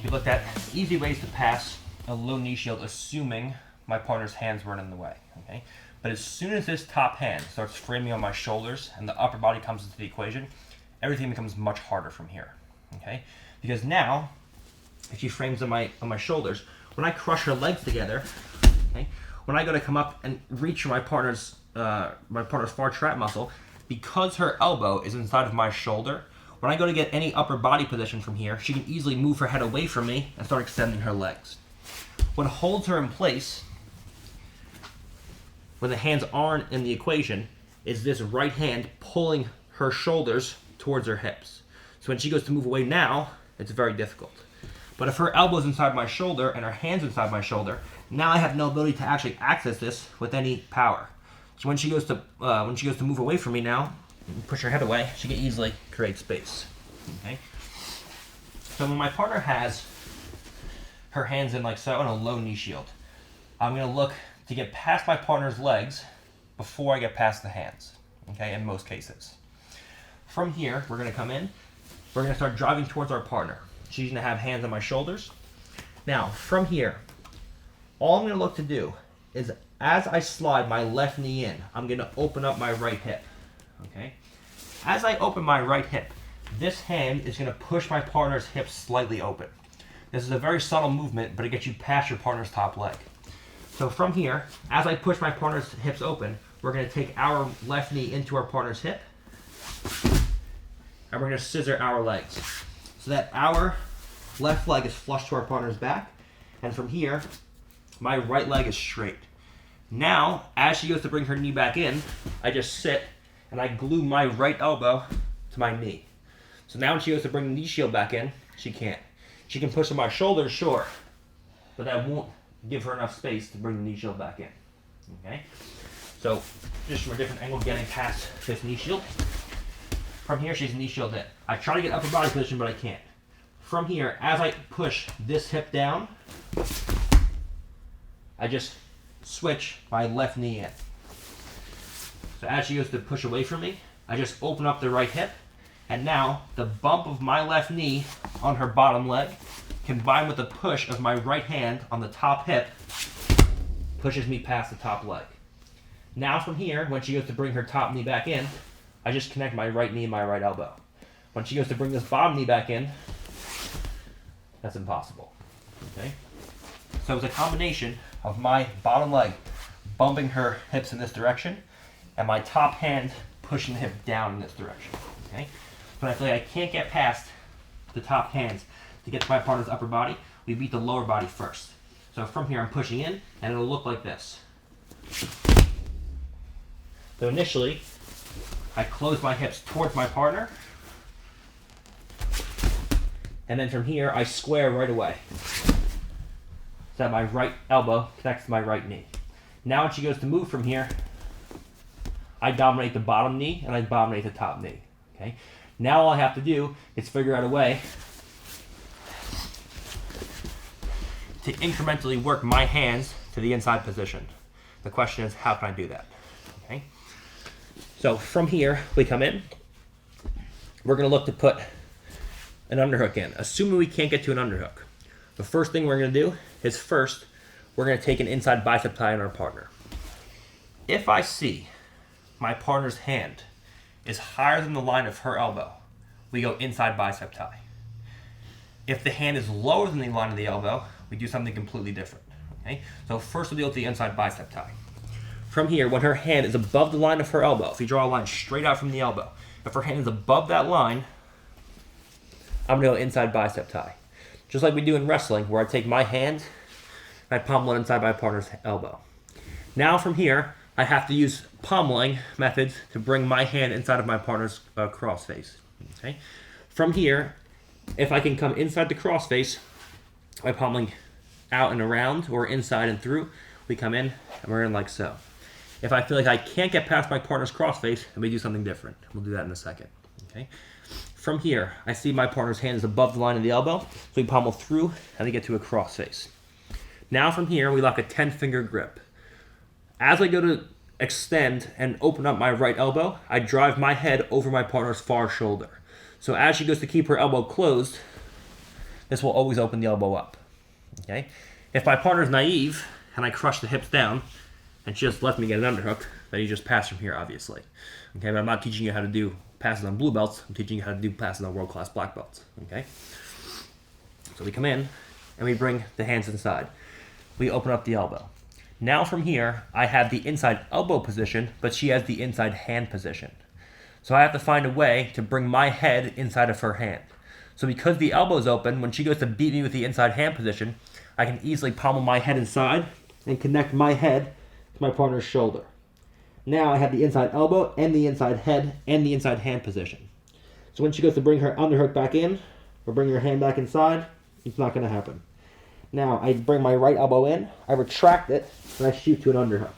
we looked at easy ways to pass a low knee shield, assuming my partner's hands weren't in the way. Okay, but as soon as this top hand starts framing on my shoulders and the upper body comes into the equation, everything becomes much harder from here. Okay, because now, if she frames on my shoulders, when I crush her legs together, okay, when I go to come up and reach for my partner's far trap muscle, because her elbow is inside of my shoulder, when I go to get any upper body position from here, she can easily move her head away from me and start extending her legs. What holds her in place when the hands aren't in the equation is this right hand pulling her shoulders towards her hips. So when she goes to move away now, it's very difficult. But if her elbow's inside my shoulder and her hand's inside my shoulder, now I have no ability to actually access this with any power. So when she goes to move away from me now, and push her head away, she can easily create space. Okay. So when my partner has her hands in like so on a low knee shield, I'm going to look to get past my partner's legs before I get past the hands. Okay, in most cases. From here, we're going to come in. We're going to start driving towards our partner. She's going to have hands on my shoulders. Now, from here, all I'm going to look to do is as I slide my left knee in, I'm going to open up my right hip. Okay? As I open my right hip, this hand is going to push my partner's hips slightly open. This is a very subtle movement, but it gets you past your partner's top leg. So from here, as I push my partner's hips open, we're going to take our left knee into our partner's hip, and we're going to scissor our legs so that our left leg is flush to our partner's back, and from here, my right leg is straight. Now, as she goes to bring her knee back in, I just sit and I glue my right elbow to my knee. So now when she goes to bring the knee shield back in, she can't. She can push on my shoulders, sure, but that won't give her enough space to bring the knee shield back in. Okay? So, just from a different angle, getting past this knee shield. From here, she's knee shield in. I try to get upper body position, but I can't. From here, as I push this hip down, I just switch my left knee in. So as she goes to push away from me, I just open up the right hip, and now the bump of my left knee on her bottom leg, combined with the push of my right hand on the top hip, pushes me past the top leg. Now from here, when she goes to bring her top knee back in, I just connect my right knee and my right elbow. When she goes to bring this bottom knee back in, that's impossible. Okay? So it's a combination of my bottom leg bumping her hips in this direction and my top hand pushing the hip down in this direction. Okay? But I feel like I can't get past the top hands to get to my partner's upper body. We beat the lower body first. So from here I'm pushing in and it'll look like this. So initially, I close my hips towards my partner, and then from here I square right away so that my right elbow connects to my right knee. Now when she goes to move from here, I dominate the bottom knee and I dominate the top knee. Okay? Now all I have to do is figure out a way to incrementally work my hands to the inside position. The question is, how can I do that? Okay? So from here, we come in. We're going to look to put an underhook in, assuming we can't get to an underhook. The first thing we're going to do is first, we're going to take an inside bicep tie on our partner. If I see my partner's hand is higher than the line of her elbow, we go inside bicep tie. If the hand is lower than the line of the elbow, we do something completely different. Okay? So first we'll deal with the inside bicep tie. From here, when her hand is above the line of her elbow, if you draw a line straight out from the elbow, if her hand is above that line, I'm going to go inside bicep tie. Just like we do in wrestling, where I take my hand and I pommel it inside my partner's elbow. Now from here, I have to use pommeling methods to bring my hand inside of my partner's cross face. Okay. From here, if I can come inside the crossface by pommeling out and around or inside and through, we come in and we're in like so. If I feel like I can't get past my partner's crossface, then we do something different. We'll do that in a second. Okay. From here, I see my partner's hand is above the line of the elbow, so we pommel through and we get to a crossface. Now from here, we lock a 10-finger grip. As I go to extend and open up my right elbow, I drive my head over my partner's far shoulder. So as she goes to keep her elbow closed, this will always open the elbow up. Okay. If my partner's naive and I crush the hips down and she just lets me get an underhook, then you just pass from here, obviously. Okay, but I'm not teaching you how to do passes on blue belts. I'm teaching you how to do passes on world-class black belts. Okay. So we come in and we bring the hands inside. We open up the elbow. Now from here, I have the inside elbow position, but she has the inside hand position. So I have to find a way to bring my head inside of her hand. So because the elbow's open, when she goes to beat me with the inside hand position, I can easily pommel my head inside and connect my head to my partner's shoulder. Now I have the inside elbow and the inside head and the inside hand position. So when she goes to bring her underhook back in or bring her hand back inside, it's not going to happen. Now I bring my right elbow in, I retract it, and I shoot to an underhook.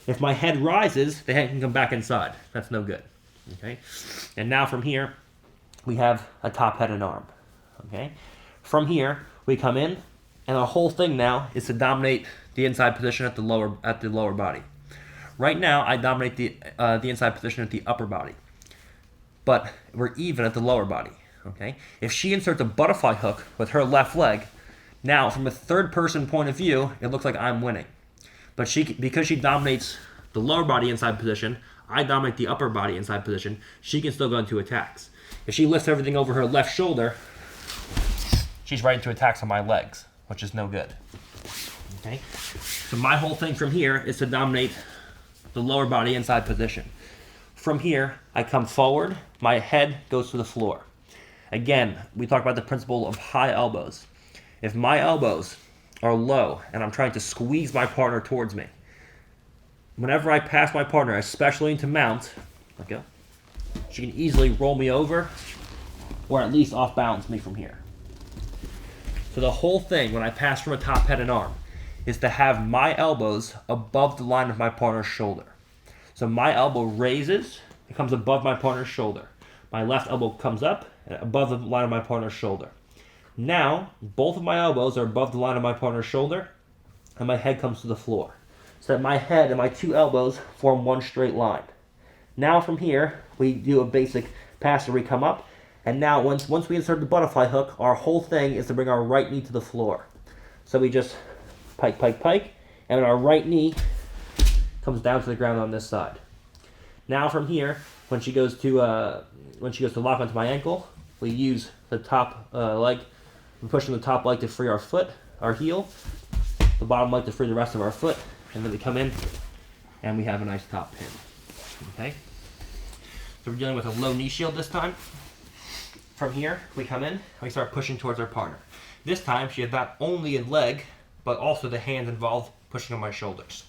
If my head rises, the hand can come back inside. That's no good. Okay. And now from here, we have a top, head, and arm. Okay. From here, we come in, and our whole thing now is to dominate the inside position at the lower body. Right now, I dominate the inside position at the upper body, but we're even at the lower body. Okay. If she inserts a butterfly hook with her left leg, now from a third-person point of view, it looks like I'm winning. But because she dominates the lower body inside position, I dominate the upper body inside position, she can still go into attacks. If she lifts everything over her left shoulder, she's right into attacks on my legs, which is no good. Okay? So my whole thing from here is to dominate the lower body inside position. From here, I come forward, my head goes to the floor. Again, we talk about the principle of high elbows. If my elbows are low and I'm trying to squeeze my partner towards me, whenever I pass my partner, especially into mount, okay, she can easily roll me over or at least off balance me from here. So the whole thing when I pass from a top, head, and arm is to have my elbows above the line of my partner's shoulder. So my elbow raises, it comes above my partner's shoulder. My left elbow comes up and above the line of my partner's shoulder. Now, both of my elbows are above the line of my partner's shoulder, and my head comes to the floor. So that my head and my two elbows form one straight line. Now from here, we do a basic pass where we come up, and now once we insert the butterfly hook, our whole thing is to bring our right knee to the floor. So we just pike, pike, pike, and our right knee comes down to the ground on this side. Now from here, when she goes to lock onto my ankle, we use the top leg. We push on the top leg to free our foot, our heel, the bottom leg to free the rest of our foot, and then we come in and we have a nice top pin. Okay? So we're dealing with a low knee shield this time. From here, we come in and we start pushing towards our partner. This time, she has not only a leg, but also the hands involved pushing on my shoulders.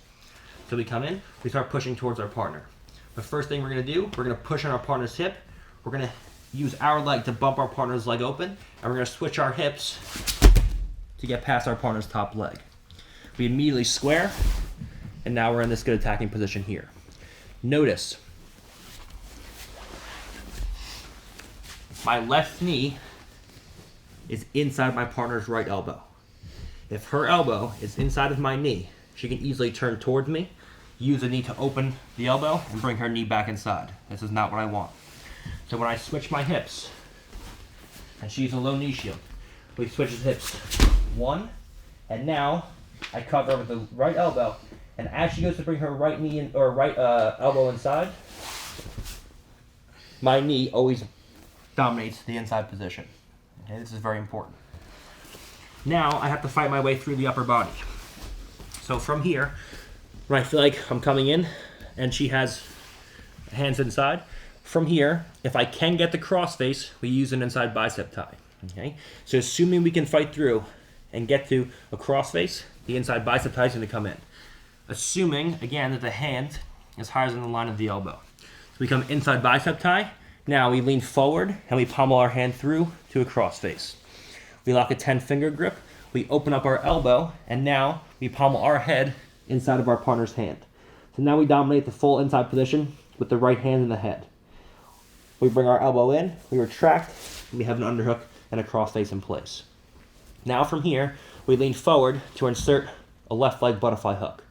So we come in, we start pushing towards our partner. The first thing we're going to do, we're going to push on our partner's hip. We're going to use our leg to bump our partner's leg open, and we're going to switch our hips to get past our partner's top leg. We immediately square, and now we're in this good attacking position here. Notice, my left knee is inside my partner's right elbow. If her elbow is inside of my knee, she can easily turn towards me, use the knee to open the elbow, and bring her knee back inside. This is not what I want. So when I switch my hips, and she's a low knee shield, we switch the hips. One, and now I cover with the right elbow, and as she goes to bring her right knee in, or right elbow inside, my knee always dominates the inside position. Okay, this is very important. Now I have to fight my way through the upper body. So from here, when I feel like I'm coming in, and she has hands inside, from here, if I can get the cross face, we use an inside bicep tie. Okay, so assuming we can fight through and get to a cross face, the inside bicep tie is going to come in. Assuming, again, that the hand is higher than the line of the elbow. So we come inside bicep tie, Now we lean forward and we pommel our hand through to a crossface. We lock a 10-finger grip, we open up our elbow, and now we pommel our head inside of our partner's hand. So now we dominate the full inside position with the right hand in the head. We bring our elbow in, we retract, and we have an underhook and a crossface in place. Now from here, we lean forward to insert a left leg butterfly hook,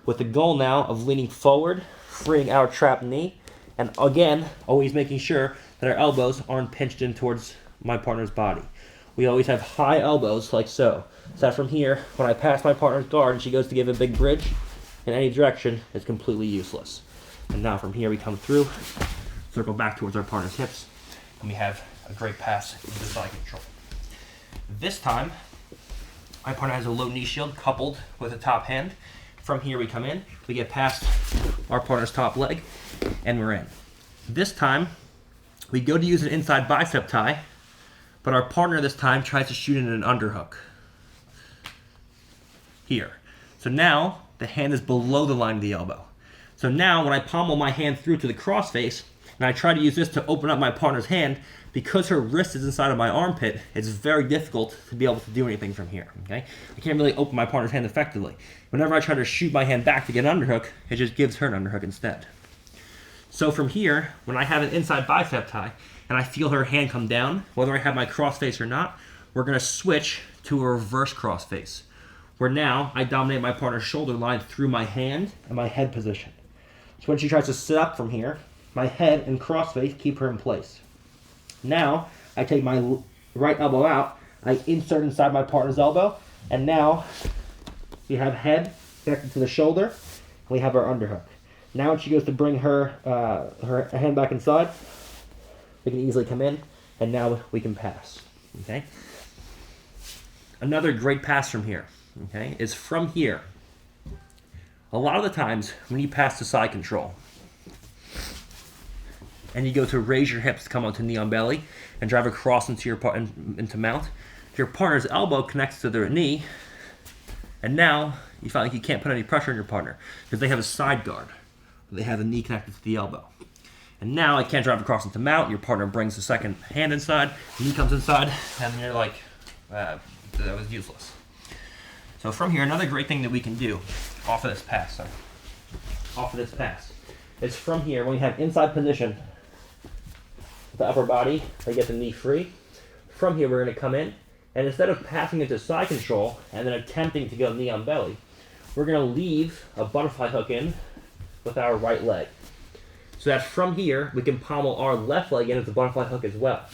with the goal now of leaning forward, freeing our trapped knee, and again, always making sure that our elbows aren't pinched in towards my partner's body. We always have high elbows like so. So that from here, when I pass my partner's guard and she goes to give a big bridge in any direction, it's completely useless. And now from here we come through, circle back towards our partner's hips, and we have a great pass into side control. This time, my partner has a low knee shield coupled with a top hand. From here we come in, we get past our partner's top leg, and we're in. This time, we go to use an inside bicep tie, but our partner this time tries to shoot in an underhook. Here. So now, the hand is below the line of the elbow. So now, when I pommel my hand through to the crossface, and I try to use this to open up my partner's hand, because her wrist is inside of my armpit, it's very difficult to be able to do anything from here, okay? I can't really open my partner's hand effectively. Whenever I try to shoot my hand back to get an underhook, it just gives her an underhook instead. So from here, when I have an inside bicep tie, and I feel her hand come down, whether I have my crossface or not, we're gonna switch to a reverse crossface, where now I dominate my partner's shoulder line through my hand and my head position. So when she tries to sit up from here, my head and crossface keep her in place. Now, I take my right elbow out, I insert inside my partner's elbow, and now we have head connected to the shoulder, and we have our underhook. Now when she goes to bring her hand back inside, we can easily come in, and now we can pass, okay? Another great pass from here, okay, is from here. A lot of the times, when you pass to side control, and you go to raise your hips to come onto knee on belly, and drive across into into mount, your partner's elbow connects to their knee, and now you find like you can't put any pressure on your partner, because they have a side guard. They have the knee connected to the elbow. And now I can't drive across into mount, your partner brings the second hand inside, knee comes inside, and you're like, that was useless. So from here, another great thing that we can do off of this pass, is from here, when we have inside position, the upper body, I get the knee free. From here, we're gonna come in, and instead of passing into side control and then attempting to go knee on belly, we're gonna leave a butterfly hook in with our right leg. So that from here, we can pommel our left leg in as a butterfly hook as well.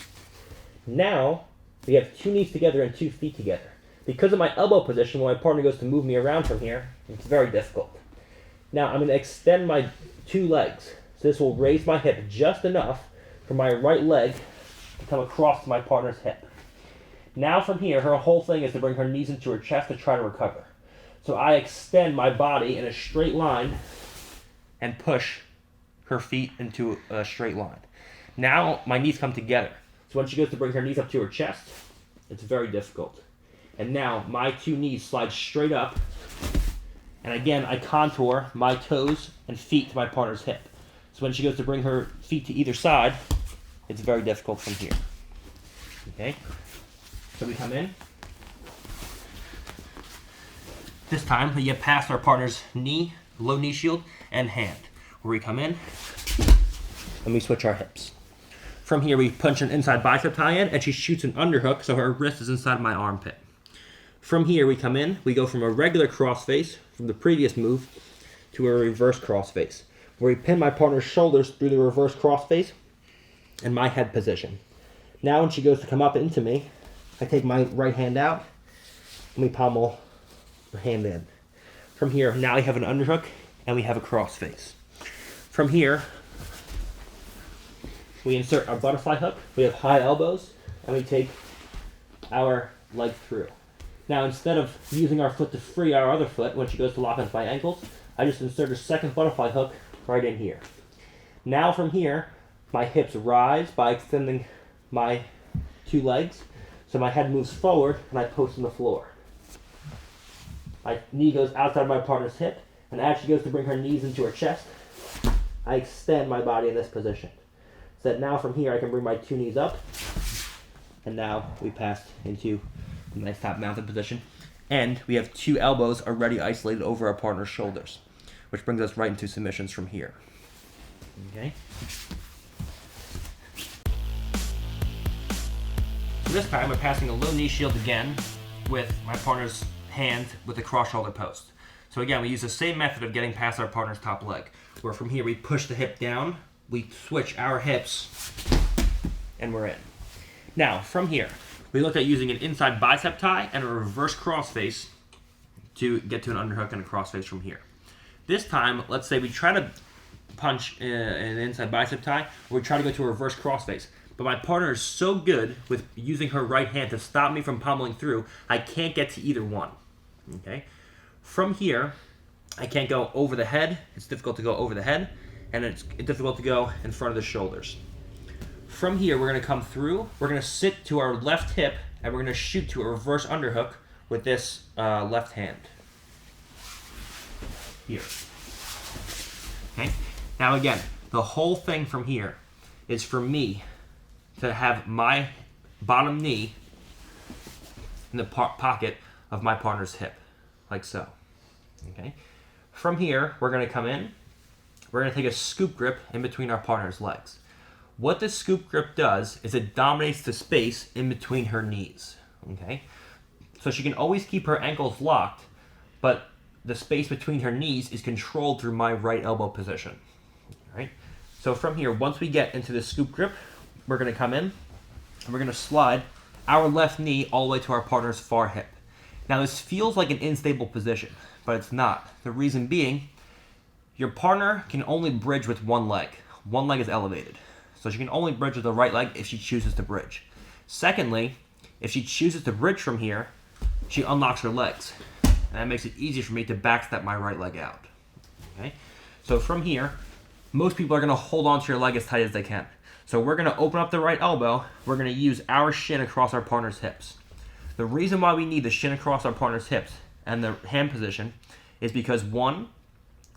Now, we have 2 knees together and 2 feet together. Because of my elbow position, when my partner goes to move me around from here, it's very difficult. Now, I'm gonna extend my 2 legs. So this will raise my hip just enough for my right leg to come across to my partner's hip. Now from here, her whole thing is to bring her knees into her chest to try to recover. So I extend my body in a straight line and push her feet into a straight line. Now my knees come together. So when she goes to bring her knees up to her chest, it's very difficult. And now my 2 knees slide straight up, and again I contour my toes and feet to my partner's hip. So when she goes to bring her feet to either side, it's very difficult from here. Okay? So we come in. This time we get past our partner's knee, low knee shield, and hand. Where we come in, and we switch our hips. From here we punch an inside bicep tie in, and she shoots an underhook, so her wrist is inside my armpit. From here we come in, we go from a regular crossface, from the previous move, to a reverse crossface, where we pin my partner's shoulders through the reverse crossface and my head position. Now when she goes to come up into me, I take my right hand out and we pommel her hand in. From here, now we have an underhook and we have a crossface. From here, we insert our butterfly hook, we have high elbows, and we take our leg through. Now instead of using our foot to free our other foot when she goes to lock onto my ankles, I just insert a second butterfly hook right in here. Now from here, my hips rise by extending my 2 legs, so my head moves forward and I post on the floor. My knee goes outside my partner's hip, and as she goes to bring her knees into her chest, I extend my body in this position. So that now from here I can bring my 2 knees up, and now we pass into a nice top mounted position. And we have 2 elbows already isolated over our partner's shoulders, which brings us right into submissions from here. Okay. So this time we're passing a low knee shield again with my partner's hand with the cross shoulder post. So again, we use the same method of getting past our partner's top leg, where from here we push the hip down, we switch our hips, and we're in. Now, from here, we looked at using an inside bicep tie and a reverse crossface to get to an underhook and a crossface from here. This time, let's say we try to punch an inside bicep tie, or we try to go to a reverse crossface. But my partner is so good with using her right hand to stop me from pummeling through, I can't get to either one. Okay? From here, I can't go over the head. It's difficult to go over the head, and it's difficult to go in front of the shoulders. From here, we're going to come through. We're going to sit to our left hip, and we're going to shoot to a reverse underhook with this left hand. Here. Okay? Now again, the whole thing from here is for me to have my bottom knee in the pocket of my partner's hip, like so. Okay? From here, we're going to come in. We're going to take a scoop grip in between our partner's legs. What this scoop grip does is it dominates the space in between her knees. Okay? So she can always keep her ankles locked, but the space between her knees is controlled through my right elbow position. All right? So from here, once we get into the scoop grip, we're going to come in, and we're going to slide our left knee all the way to our partner's far hip. Now this feels like an unstable position, but it's not. The reason being, your partner can only bridge with one leg. One leg is elevated. So she can only bridge with the right leg if she chooses to bridge. Secondly, if she chooses to bridge from here, she unlocks her legs. And that makes it easier for me to backstep my right leg out. Okay? So from here, most people are going to hold on to your leg as tight as they can. So we're going to open up the right elbow. We're going to use our shin across our partner's hips. The reason why we need the shin across our partner's hips and the hand position is because, one,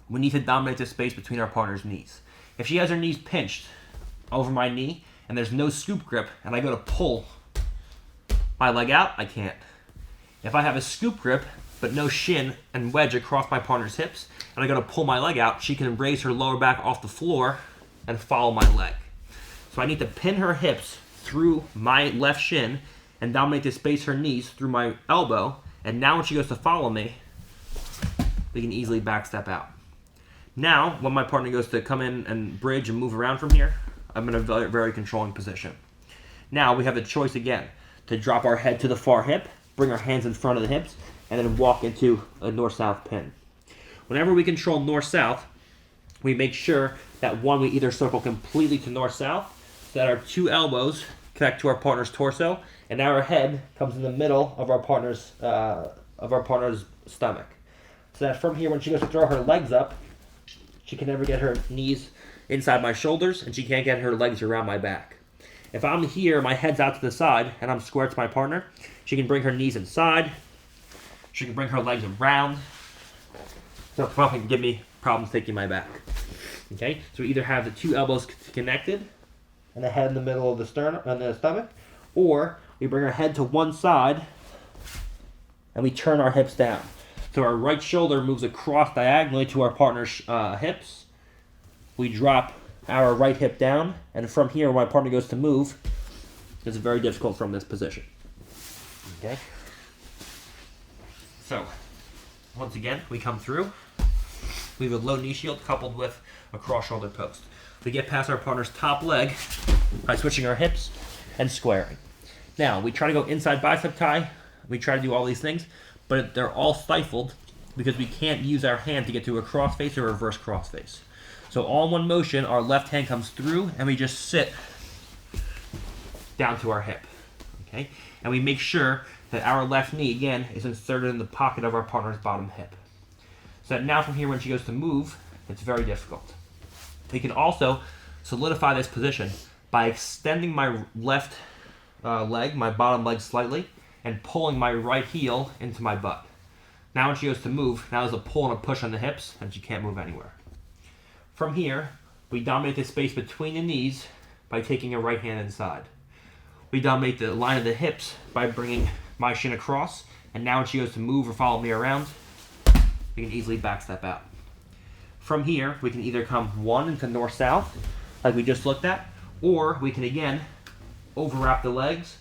we need to dominate the space between our partner's knees. If she has her knees pinched over my knee and there's no scoop grip and I go to pull my leg out, I can't. If I have a scoop grip but no shin and wedge across my partner's hips and I go to pull my leg out, she can raise her lower back off the floor and follow my leg. So I need to pin her hips through my left shin and dominate the space her knees through my elbow. And now when she goes to follow me, we can easily backstep out. Now, when my partner goes to come in and bridge and move around from here, I'm in a very, very controlling position. Now we have the choice again to drop our head to the far hip, bring our hands in front of the hips, and then walk into a north-south pin. Whenever we control north-south, we make sure that one, we either circle completely to north-south, so that our 2 elbows connect to our partner's torso, and our head comes in the middle of our partner's stomach. So that from here, when she goes to throw her legs up, she can never get her knees inside my shoulders, and she can't get her legs around my back. If I'm here, my head's out to the side, and I'm square to my partner, she can bring her knees inside, she can bring her legs around, so it can give me problems taking my back. Okay, so we either have the 2 elbows connected, and the head in the middle of the sternum and the stomach, or we bring our head to one side, and we turn our hips down. So our right shoulder moves across diagonally to our partner's hips. We drop our right hip down, and from here, when my partner goes to move, it's very difficult from this position. Okay? So, once again, we come through. We have a low knee shield coupled with a cross shoulder post. We get past our partner's top leg by switching our hips and squaring. Now, we try to go inside bicep tie. We try to do all these things, but they're all stifled because we can't use our hand to get to a crossface or a reverse crossface. So all in one motion, our left hand comes through, and we just sit down to our hip. Okay? And we make sure that our left knee, again, is inserted in the pocket of our partner's bottom hip. So that now from here, when she goes to move, it's very difficult. We can also solidify this position by extending my left leg, my bottom leg slightly, and pulling my right heel into my butt. Now when she goes to move, now there's a pull and a push on the hips, and she can't move anywhere. From here, we dominate the space between the knees by taking a right hand inside. We dominate the line of the hips by bringing my shin across, and now when she goes to move or follow me around, we can easily backstep out. From here, we can either come one into north-south, like we just looked at, or we can again overwrap the legs,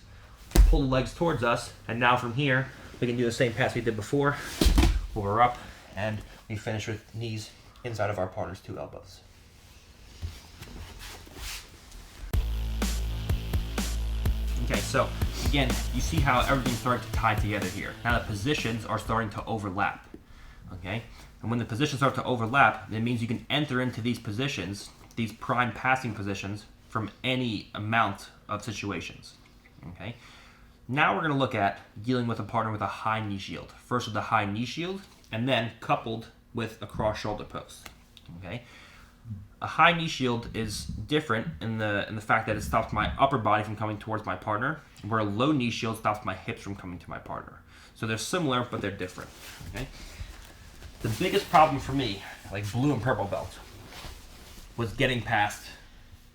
pull the legs towards us, and now from here, we can do the same pass we did before. We're up, and we finish with knees inside of our partner's 2 elbows. Okay, so again, you see how everything's starting to tie together here. Now the positions are starting to overlap, okay? And when the positions start to overlap, it means you can enter into these positions, these prime passing positions, from any amount of situations, okay? Now we're gonna look at dealing with a partner with a high knee shield. First with the high knee shield, and then coupled with a cross shoulder post, okay? A high knee shield is different in the fact that it stops my upper body from coming towards my partner, where a low knee shield stops my hips from coming to my partner. So they're similar, but they're different, okay? The biggest problem for me, like blue and purple belt, was getting past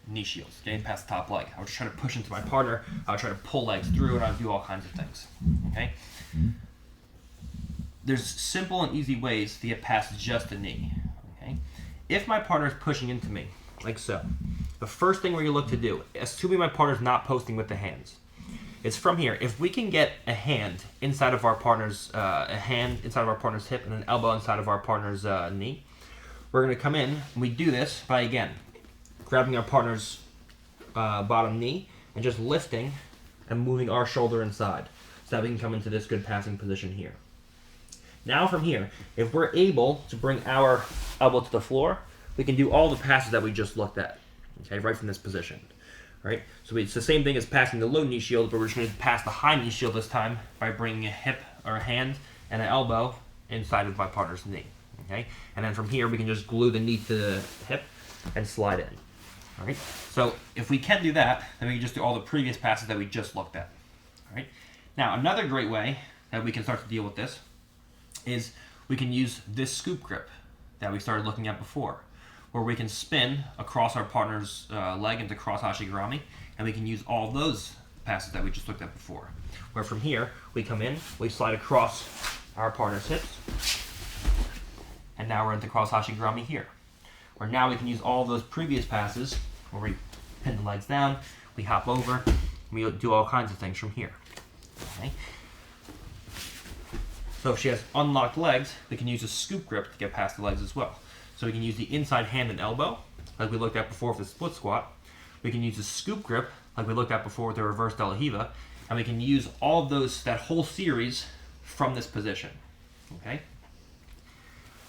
knee shields, getting past top leg. I would try to push into my partner, I would try to pull legs through, and I would do all kinds of things, okay? There's simple and easy ways to get past just a knee, okay? If my partner is pushing into me, like so, the first thing we're gonna look to do, assuming my partner's not posting with the hands, is from here, if we can get a hand inside of our partner's, hip and an elbow inside of our partner's knee, we're gonna come in, and we do this by, again, grabbing our partner's bottom knee and just lifting and moving our shoulder inside so that we can come into this good passing position here. Now from here, if we're able to bring our elbow to the floor, we can do all the passes that we just looked at, okay, right from this position, right? So it's the same thing as passing the low knee shield, but we're just going to pass the high knee shield this time by bringing a hip or a hand and an elbow inside of my partner's knee, okay? And then from here, we can just glue the knee to the hip and slide in, all right? So if we can do that, then we can just do all the previous passes that we just looked at, all right? Now, another great way that we can start to deal with this is we can use this scoop grip that we started looking at before, where we can spin across our partner's leg into cross hashigurami, and we can use all those passes that we just looked at before. Where from here, we come in, we slide across our partner's hips, and now we're into cross hashigurami here. Where now we can use all those previous passes, where we pin the legs down, we hop over, and we do all kinds of things from here, okay? So if she has unlocked legs, we can use a scoop grip to get past the legs as well. So we can use the inside hand and elbow, like we looked at before with the split squat. We can use a scoop grip, like we looked at before with the reverse De La Riva, and we can use all of those, that whole series from this position, okay?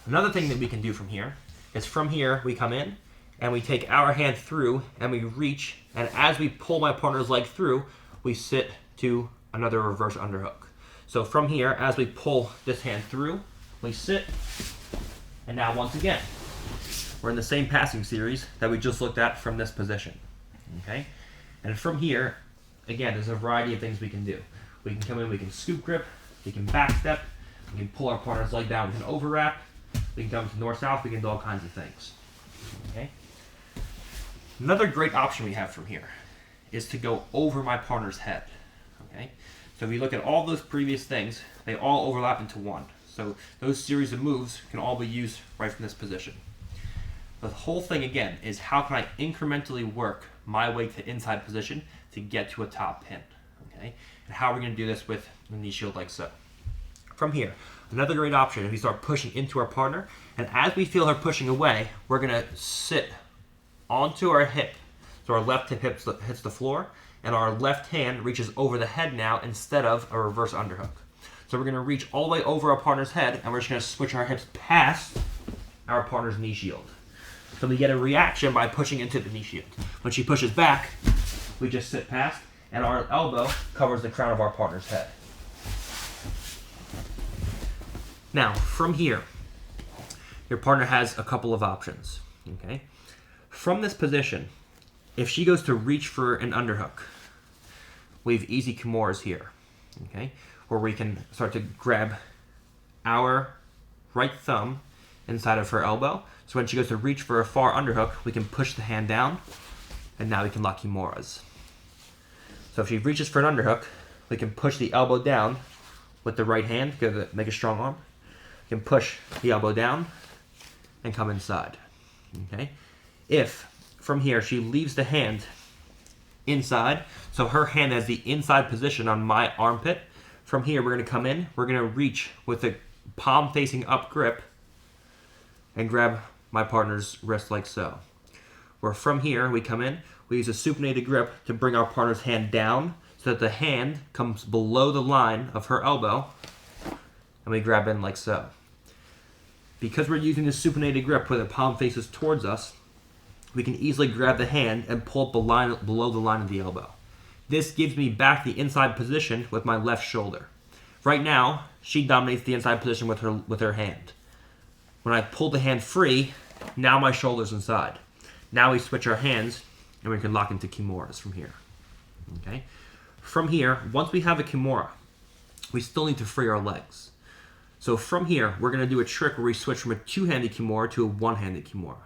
Another thing that we can do from here is from here, we come in, and we take our hand through, and we reach, and as we pull my partner's leg through, we sit to another reverse underhook. So from here, as we pull this hand through, we sit, and now once again, we're in the same passing series that we just looked at from this position, okay? And from here, again, there's a variety of things we can do. We can come in, we can scoop grip, we can backstep, we can pull our partner's leg down, we can overwrap, we can come to north-south, we can do all kinds of things, okay? Another great option we have from here is to go over my partner's head, okay? So if you look at all those previous things, they all overlap into one. So those series of moves can all be used right from this position. The whole thing, again, is how can I incrementally work my way to inside position to get to a top pin, okay? And how are we going to do this with the knee shield like so. From here, another great option is we start pushing into our partner, and as we feel her pushing away, we're going to sit onto our hip. So our left hip hits the floor, and our left hand reaches over the head now instead of a reverse underhook. So we're going to reach all the way over our partner's head, and we're just going to switch our hips past our partner's knee shield. So we get a reaction by pushing into the knee shield. When she pushes back, we just sit past, and our elbow covers the crown of our partner's head. Now, from here, your partner has a couple of options, okay? From this position, if she goes to reach for an underhook, we have easy kimuras here, okay? Where we can start to grab our right thumb inside of her elbow. So when she goes to reach for a far underhook, we can push the hand down, And now we can lock Kimuras. So if she reaches for an underhook, we can push the elbow down with the right hand, make a strong arm. You can push the elbow down and come inside. Okay? If from here she leaves the hand inside, so her hand has the inside position on my armpit, from here we're going to come in, we're going to reach with the palm facing up grip and grab my partner's wrist like so. Where from here we come in, we use a supinated grip to bring our partner's hand down so that the hand comes below the line of her elbow, and we grab in like so. Because we're using the supinated grip where the palm faces towards us, we can easily grab the hand and pull it below the line of the elbow. This gives me back the inside position with my left shoulder. Right now, she dominates the inside position with her hand. When I pull the hand free, now my shoulder's inside. Now we switch our hands and we can lock into Kimuras from here. Okay? From here, once we have a Kimura, we still need to free our legs. So from here, we're going to do a trick where we switch from a two-handed Kimura to a one-handed Kimura.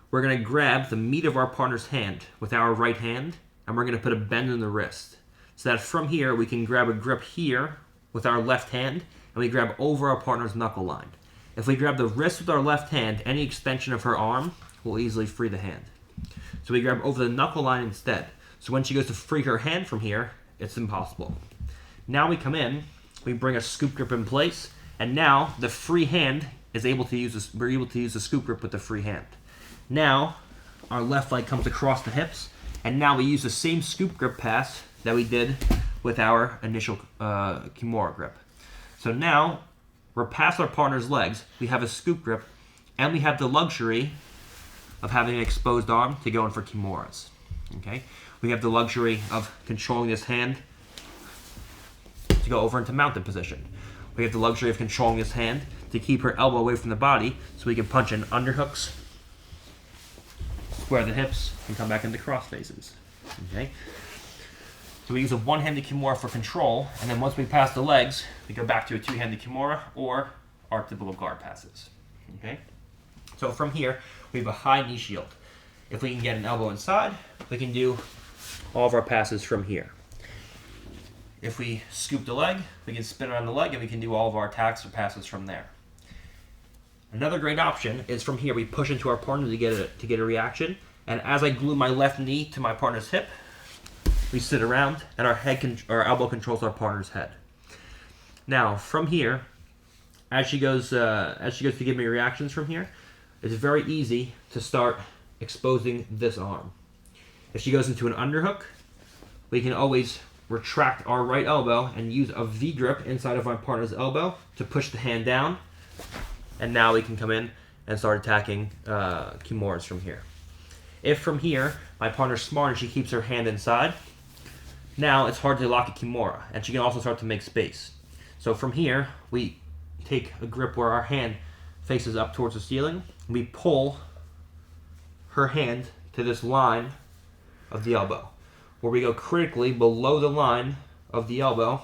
We're going to grab the meat of our partner's hand with our right hand, and we're going to put a bend in the wrist. So that from here, we can grab a grip here with our left hand, and we grab over our partner's knuckle line. If we grab the wrist with our left hand, any extension of her arm will easily free the hand. So we grab over the knuckle line instead. So when she goes to free her hand from here, it's impossible. Now we come in, we bring a scoop grip in place, and now the free hand is able to use this, we're able to use the scoop grip with the free hand. Now our left leg comes across the hips, and now we use the same scoop grip pass that we did with our initial Kimura grip. So now we're past our partner's legs, we have a scoop grip, and we have the luxury of having an exposed arm to go in for Kimuras. Okay? We have the luxury of controlling this hand to go over into mounted position. We have the luxury of controlling this hand to keep her elbow away from the body so we can punch in underhooks, square the hips, and come back into cross faces. Okay? So we use a one-handed Kimura for control, and then once we pass the legs, we go back to a two-handed Kimura or our typical guard passes. Okay? So from here, we have a high knee shield. If we can get an elbow inside, we can do all of our passes from here. If we scoop the leg, we can spin around the leg and we can do all of our attacks or passes from there. Another great option is from here we push into our partner to get a reaction, and as I glue my left knee to my partner's hip, we sit around and our elbow controls our partner's head. Now from here, as she goes to give me reactions from here, it's very easy to start exposing this arm. If she goes into an underhook, we can always retract our right elbow and use a V grip inside of my partner's elbow to push the hand down, and now we can come in and start attacking Kimuras from here. If from here my partner's smart and she keeps her hand inside, now it's hard to lock a Kimura, and she can also start to make space. So from here we take a grip where our hand faces up towards the ceiling. We pull her hand to this line of the elbow, where we go critically below the line of the elbow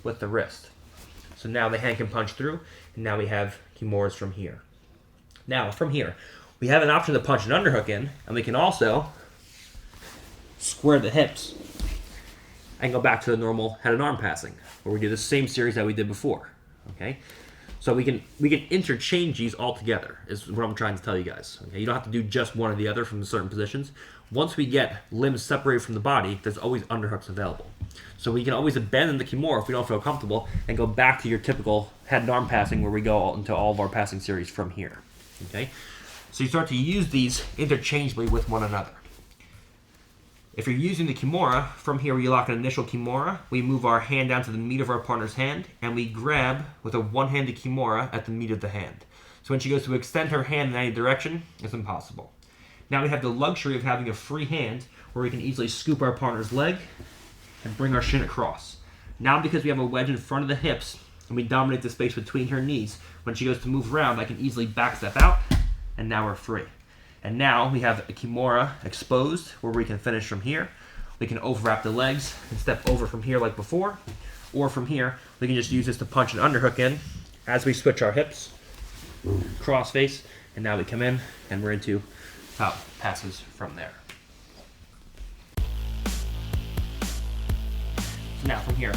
with the wrist. So now the hand can punch through, and now we have Kimuras from here. Now from here, we have an option to punch an underhook in, and we can also square the hips and go back to the normal head and arm passing, where we do the same series that we did before. Okay? So we can interchange these all together, is what I'm trying to tell you guys. Okay? You don't have to do just one or the other from certain positions. Once we get limbs separated from the body, there's always underhooks available. So we can always abandon the Kimura if we don't feel comfortable and go back to your typical head and arm passing where we go into all of our passing series from here. Okay? So you start to use these interchangeably with one another. If you're using the Kimura, from here we lock an initial Kimura, we move our hand down to the meat of our partner's hand, and we grab with a one-handed Kimura at the meat of the hand. So when she goes to extend her hand in any direction, it's impossible. Now we have the luxury of having a free hand where we can easily scoop our partner's leg and bring our shin across. Now because we have a wedge in front of the hips and we dominate the space between her knees, when she goes to move around, I can easily back step out, and now we're free. And now we have a Kimura exposed where we can finish from here. We can overwrap the legs and step over from here like before. Or from here, we can just use this to punch an underhook in as we switch our hips, cross face, and now we come in and we're into top passes from there. Now from here,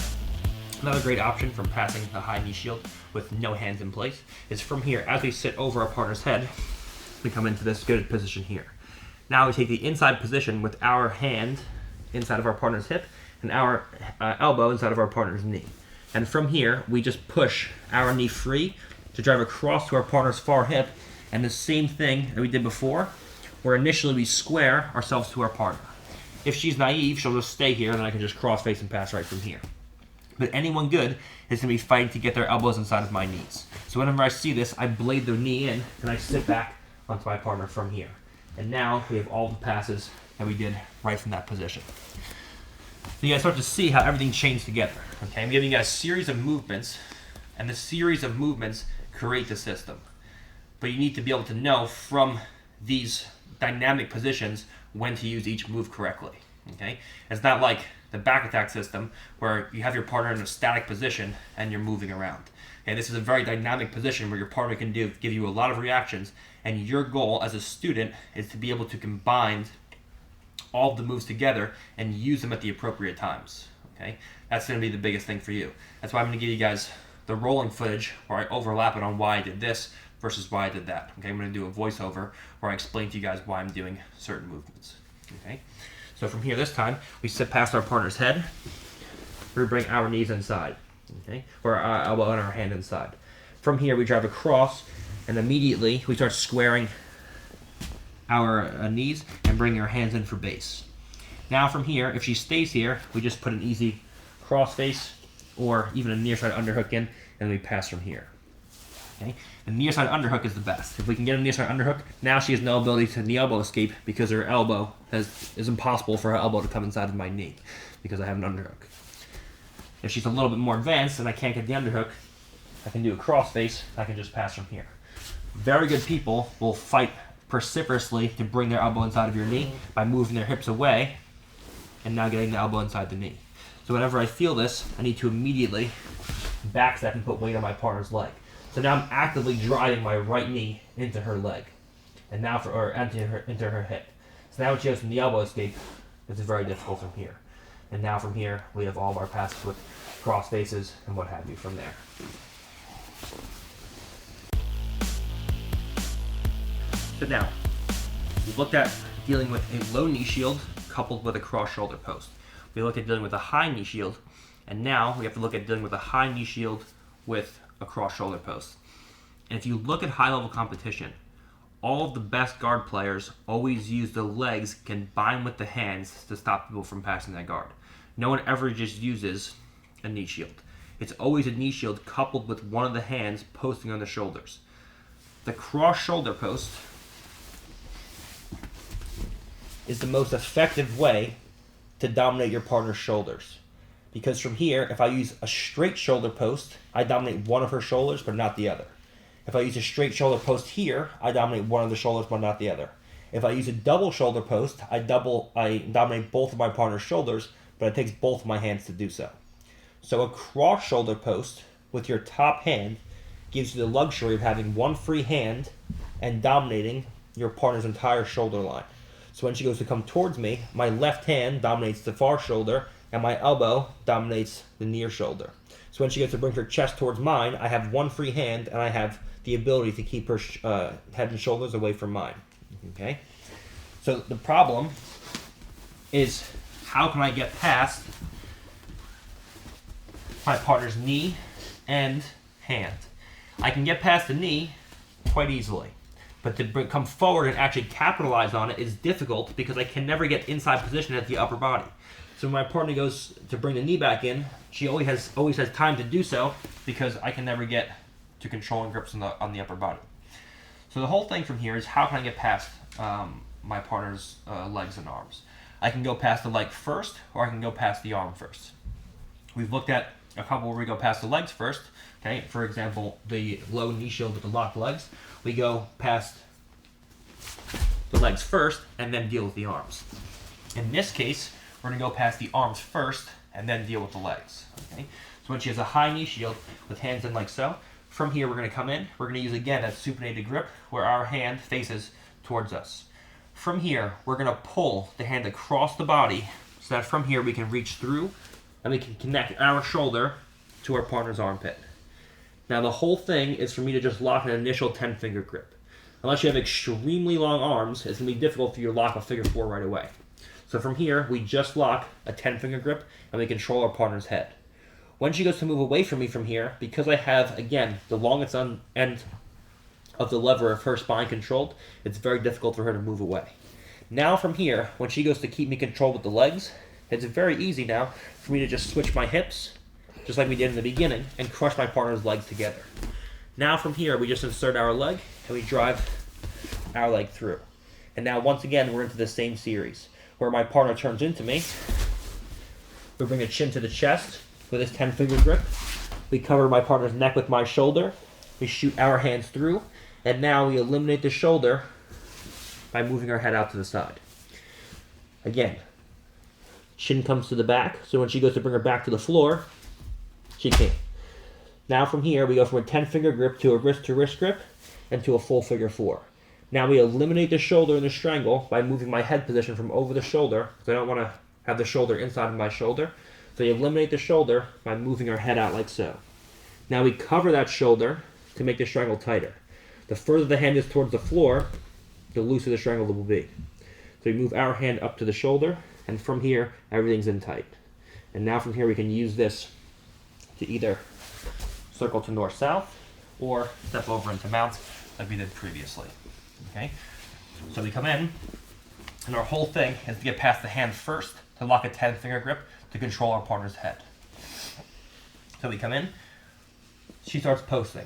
another great option from passing the high knee shield with no hands in place is from here, as we sit over our partner's head, we come into this good position here. Now we take the inside position with our hand inside of our partner's hip and our elbow inside of our partner's knee. And from here, we just push our knee free to drive across to our partner's far hip, and the same thing that we did before, where initially we square ourselves to our partner. If she's naive, she'll just stay here, and then I can just cross face and pass right from here. But anyone good is going to be fighting to get their elbows inside of my knees. So whenever I see this, I blade their knee in, and I sit back onto my partner from here. And now we have all the passes that we did right from that position. So you guys start to see how everything changed together. Okay, I'm giving you guys a series of movements, and the series of movements create the system. But you need to be able to know from these dynamic positions when to use each move correctly. Okay, it's not like the back attack system where you have your partner in a static position and you're moving around. Okay, this is a very dynamic position where your partner can give you a lot of reactions, and your goal as a student is to be able to combine all of the moves together and use them at the appropriate times. Okay, that's going to be the biggest thing for you. That's why I'm going to give you guys the rolling footage where I overlap it on why I did this versus why I did that. Okay, I'm going to do a voiceover where I explain to you guys why I'm doing certain movements. Okay, so from here this time, we sit past our partner's head. We bring our knees inside, okay, or our elbow and our hand inside. From here, we drive across, and immediately we start squaring our knees and bring our hands in for base. Now from here, if she stays here, we just put an easy cross face or even a near side underhook in, and we pass from here. Okay? The near side underhook is the best. If we can get a near side underhook, now she has no ability to knee elbow escape because her elbow is impossible for her elbow to come inside of my knee because I have an underhook. If she's a little bit more advanced and I can't get the underhook, I can do a cross face. I can just pass from here. Very good people will fight precipitously to bring their elbow inside of your knee by moving their hips away and now getting the elbow inside the knee. So whenever I feel this, I need to immediately backstep and put weight on my partner's leg. So now I'm actively driving my right knee into her leg, and now into her hip. So now when she goes from the elbow escape, it's very difficult from here. And now from here, we have all of our passes with cross faces and what have you from there. So now, we've looked at dealing with a low knee shield coupled with a cross shoulder post. We looked at dealing with a high knee shield, and now we have to look at dealing with a high knee shield with a cross shoulder post. And if you look at high level competition, all of the best guard players always use the legs combined with the hands to stop people from passing that guard. No one ever just uses a knee shield. It's always a knee shield coupled with one of the hands posting on the shoulders. The cross shoulder post is the most effective way to dominate your partner's shoulders. Because from here, if I use a straight shoulder post, I dominate one of her shoulders, but not the other. If I use a straight shoulder post here, I dominate one of the shoulders, but not the other. If I use a double shoulder post, I dominate both of my partner's shoulders, but it takes both of my hands to do so. So a cross shoulder post with your top hand gives you the luxury of having one free hand and dominating your partner's entire shoulder line. So when she goes to come towards me, my left hand dominates the far shoulder, and my elbow dominates the near shoulder. So when she gets to bring her chest towards mine, I have one free hand, and I have the ability to keep her head and shoulders away from mine. Okay? So the problem is, how can I get past my partner's knee and hand? I can get past the knee quite easily. But to come forward and actually capitalize on it is difficult because I can never get inside position at the upper body. So when my partner goes to bring the knee back in, she always has time to do so because I can never get to controlling grips on the upper body. So the whole thing from here is, how can I get past my partner's legs and arms? I can go past the leg first, or I can go past the arm first. We've looked at a couple where we go past the legs first. Okay, for example, the low knee shield with the locked legs. We go past the legs first and then deal with the arms. In this case, we're going to go past the arms first and then deal with the legs. Okay? So when she has a high knee shield with hands in like so, from here we're going to come in. We're going to use again that supinated grip where our hand faces towards us. From here, we're going to pull the hand across the body so that from here we can reach through and we can connect our shoulder to our partner's armpit. Now the whole thing is for me to just lock an initial 10-finger grip. Unless you have extremely long arms, it's going to be difficult for you to lock a figure 4 right away. So from here, we just lock a 10-finger grip, and we control our partner's head. When she goes to move away from me from here, because I have, again, the longest end of the lever of her spine controlled, it's very difficult for her to move away. Now from here, when she goes to keep me controlled with the legs, it's very easy now for me to just switch my hips, just like we did in the beginning, and crush my partner's legs together. Now from here, we just insert our leg, and we drive our leg through. And now once again, we're into the same series, where my partner turns into me. We bring a chin to the chest with this 10-finger grip. We cover my partner's neck with my shoulder. We shoot our hands through, and now we eliminate the shoulder by moving our head out to the side. Again, chin comes to the back, so when she goes to bring her back to the floor, she can't. Now from here, we go from a 10-finger grip to a wrist-to-wrist grip and to a full figure 4. Now we eliminate the shoulder and the strangle by moving my head position from over the shoulder, because I don't want to have the shoulder inside of my shoulder. So you eliminate the shoulder by moving our head out like so. Now we cover that shoulder to make the strangle tighter. The further the hand is towards the floor, the looser the strangle will be. So we move our hand up to the shoulder, and from here, everything's in tight. And now from here, we can use this to either circle to north-south or step over into mount like we did previously. Okay, so we come in, and our whole thing is to get past the hand first to lock a 10-finger grip to control our partner's head. So we come in, she starts posting.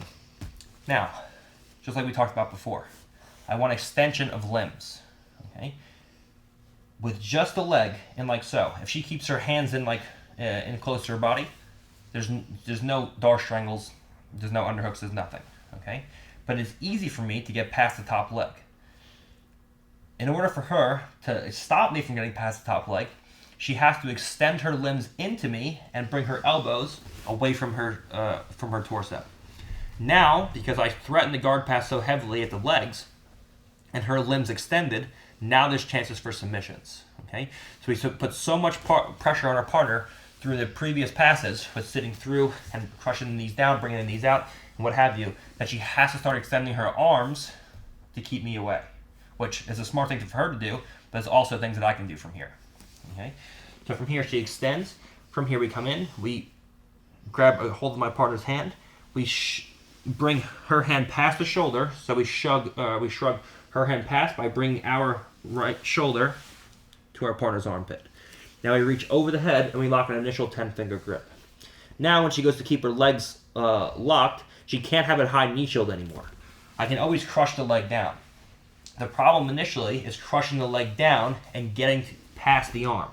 Now, just like we talked about before, I want extension of limbs. Okay, with just the leg in like so. If she keeps her hands in like in close to her body, there's no door strangles, there's no underhooks, there's nothing. Okay, but it's easy for me to get past the top leg. In order for her to stop me from getting past the top leg, she has to extend her limbs into me and bring her elbows away from her torso. Now, because I threatened the guard pass so heavily at the legs, and her limbs extended, now there's chances for submissions. Okay, so we put so much pressure on our partner through the previous passes with sitting through and crushing the knees down, bringing the knees out, and what have you, that she has to start extending her arms to keep me away, which is a smart thing for her to do, but it's also things that I can do from here. Okay, so from here she extends. From here we come in, we grab a hold of my partner's hand, we bring her hand past the shoulder, so we shrug her hand past by bringing our right shoulder to our partner's armpit. Now we reach over the head and we lock an initial 10-finger grip. Now when she goes to keep her legs locked, she can't have a high knee shield anymore. I can always crush the leg down. The problem initially is crushing the leg down and getting past the arm.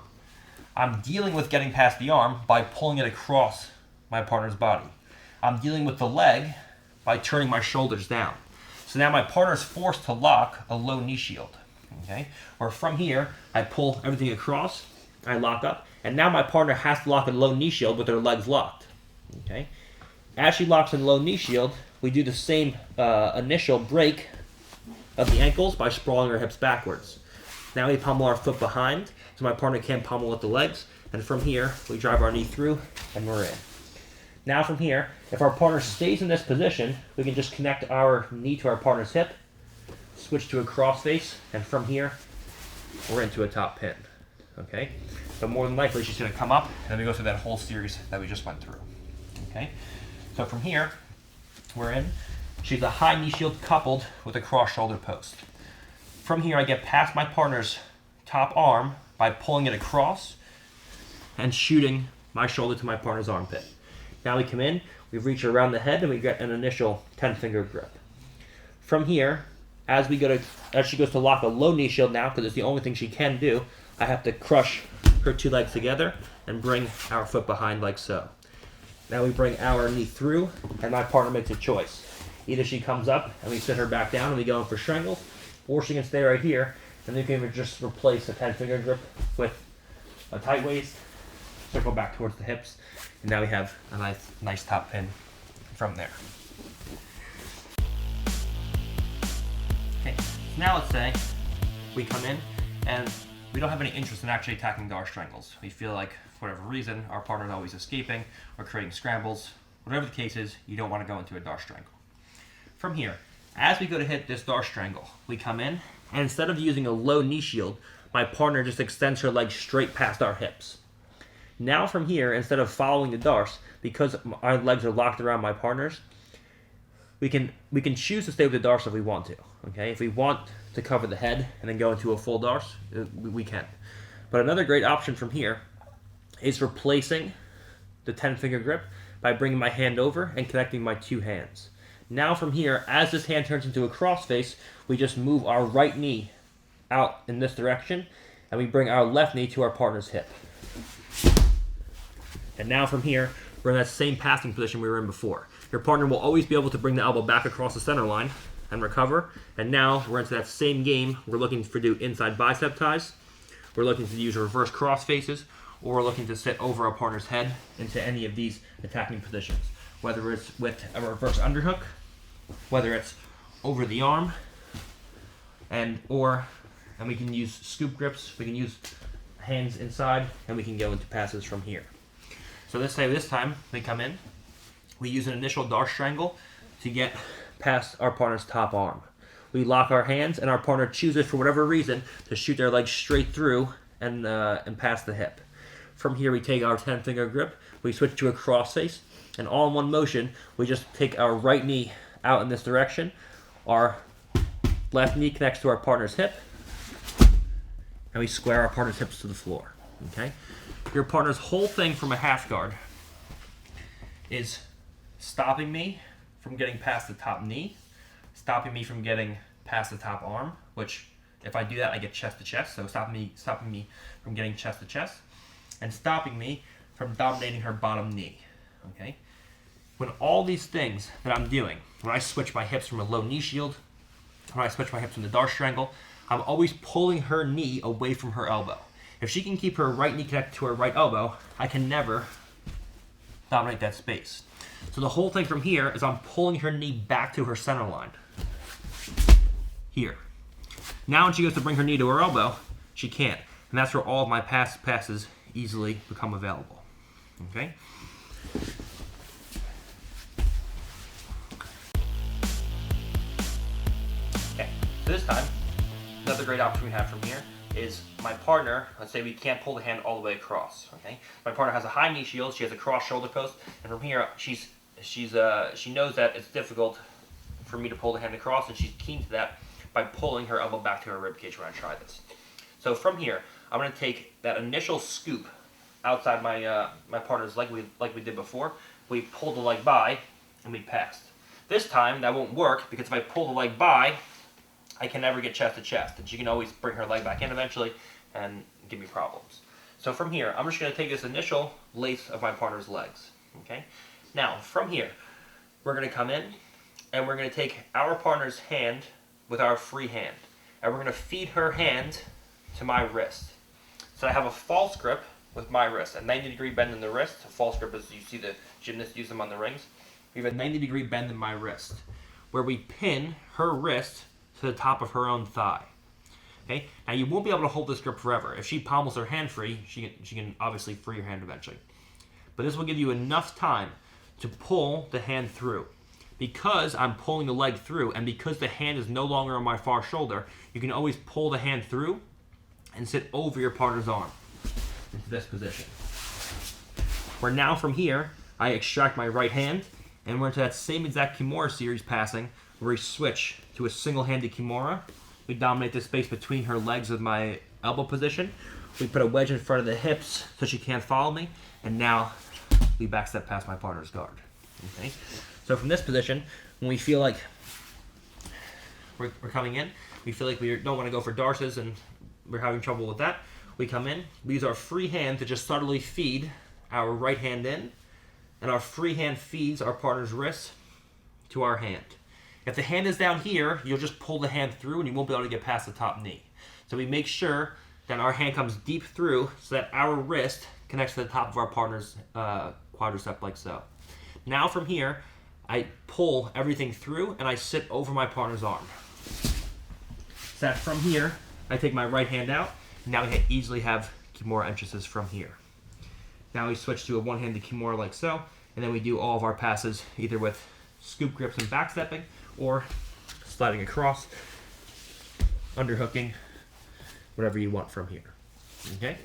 I'm dealing with getting past the arm by pulling it across my partner's body. I'm dealing with the leg by turning my shoulders down. So now my partner's forced to lock a low knee shield. Okay? Or from here, I pull everything across, I lock up, and now my partner has to lock a low knee shield with her legs locked. Okay? As she locks in low knee shield, we do the same initial break of the ankles by sprawling our hips backwards. Now we pummel our foot behind, so my partner can't pummel with the legs, and from here, we drive our knee through, and we're in. Now from here, if our partner stays in this position, we can just connect our knee to our partner's hip, switch to a cross face, and from here, we're into a top pin. Okay? But more than likely, she's going to come up, and then we go through that whole series that we just went through. Okay? So from here, we're in. She's a high knee shield coupled with a cross shoulder post. From here, I get past my partner's top arm by pulling it across and shooting my shoulder to my partner's armpit. Now we come in, we reach around the head, and we get an initial 10-finger grip. From here, as she goes to lock a low knee shield now, because it's the only thing she can do, I have to crush her two legs together and bring our foot behind like so. Now we bring our knee through, and my partner makes a choice. Either she comes up and we sit her back down and we go in for strangles, or she can stay right here, and then we can just replace a 10-finger grip with a tight waist, circle back towards the hips, and now we have a nice top pin from there. Okay, now let's say we come in and we don't have any interest in actually attacking Dar strangles. We feel like, for whatever reason, our partner is always escaping or creating scrambles. Whatever the case is, you don't want to go into a Dar strangle. From here, as we go to hit this Dar strangle, we come in, and instead of using a low knee shield, my partner just extends her legs straight past our hips. Now from here, instead of following the Dars, because our legs are locked around my partner's, we can choose to stay with the Dars if we want to. Okay, if we want to cover the head and then go into a full Dars, we can. But another great option from here is replacing the 10-finger grip by bringing my hand over and connecting my two hands. Now from here, as this hand turns into a crossface, we just move our right knee out in this direction, and we bring our left knee to our partner's hip. And now from here, we're in that same passing position we were in before. Your partner will always be able to bring the elbow back across the center line and recover. And now we're into that same game. We're looking to do inside bicep ties. We're looking to use reverse cross faces, or we're looking to sit over our partner's head into any of these attacking positions. Whether it's with a reverse underhook, whether it's over the arm, and we can use scoop grips, we can use hands inside, and we can go into passes from here. So this time we come in, we use an initial Dar strangle to get past our partner's top arm. We lock our hands, and our partner chooses for whatever reason to shoot their legs straight through and past the hip. From here we take our 10-finger grip, we switch to a crossface, and all in one motion we just take our right knee out in this direction. Our left knee connects to our partner's hip, and we square our partner's hips to the floor. Okay? Your partner's whole thing from a half guard is stopping me from getting past the top knee, stopping me from getting past the top arm, which if I do that I get chest to chest, so stopping me from getting chest to chest, and stopping me from dominating her bottom knee. Okay? When all these things that I'm doing, when I switch my hips from a low knee shield, when I switch my hips from the Dar strangle, I'm always pulling her knee away from her elbow. If she can keep her right knee connected to her right elbow, I can never dominate that space. So the whole thing from here is I'm pulling her knee back to her center line. Here. Now when she goes to bring her knee to her elbow, she can't. And that's where all of my passes easily become available. Okay? Okay, so this time, another great option we have from here is my partner, let's say we can't pull the hand all the way across, okay? My partner has a high knee shield, she has a cross shoulder post, and from here, she knows that it's difficult for me to pull the hand across, and she's keen to that by pulling her elbow back to her rib cage when I try this. So from here, I'm gonna take that initial scoop outside my partner's leg like we did before. We pull the leg by, and we passed. This time, that won't work, because if I pull the leg by, I can never get chest to chest, and she can always bring her leg back in eventually and give me problems. So from here, I'm just going to take this initial lace of my partner's legs. Okay. Now from here, we're going to come in and we're going to take our partner's hand with our free hand, and we're going to feed her hand to my wrist. So I have a false grip with my wrist, a 90-degree bend in the wrist. A false grip is, you see the gymnasts use them on the rings. We have a 90-degree bend in my wrist, where we pin her wrist to the top of her own thigh. Okay. Now you won't be able to hold this grip forever. If she pommels her hand free, she can obviously free her hand eventually. But this will give you enough time to pull the hand through. Because I'm pulling the leg through, and because the hand is no longer on my far shoulder, you can always pull the hand through and sit over your partner's arm into this position. Where now from here, I extract my right hand, and we're into that same exact Kimura series passing, where we switch to a single-handed Kimura. We dominate the space between her legs with my elbow position. We put a wedge in front of the hips so she can't follow me, and now we backstep past my partner's guard. Okay. So from this position, when we feel like we're coming in, we feel like we don't want to go for darces and we're having trouble with that, we come in, we use our free hand to just subtly feed our right hand in, and our free hand feeds our partner's wrist to our hand. If the hand is down here, you'll just pull the hand through and you won't be able to get past the top knee. So we make sure that our hand comes deep through so that our wrist connects to the top of our partner's quadricep like so. Now from here, I pull everything through and I sit over my partner's arm. So that from here, I take my right hand out Now we easily have Kimura entrances from here. Now we switch to a one-handed Kimura like so, and then we do all of our passes either with scoop grips and backstepping, or sliding across, underhooking, whatever you want from here. Okay?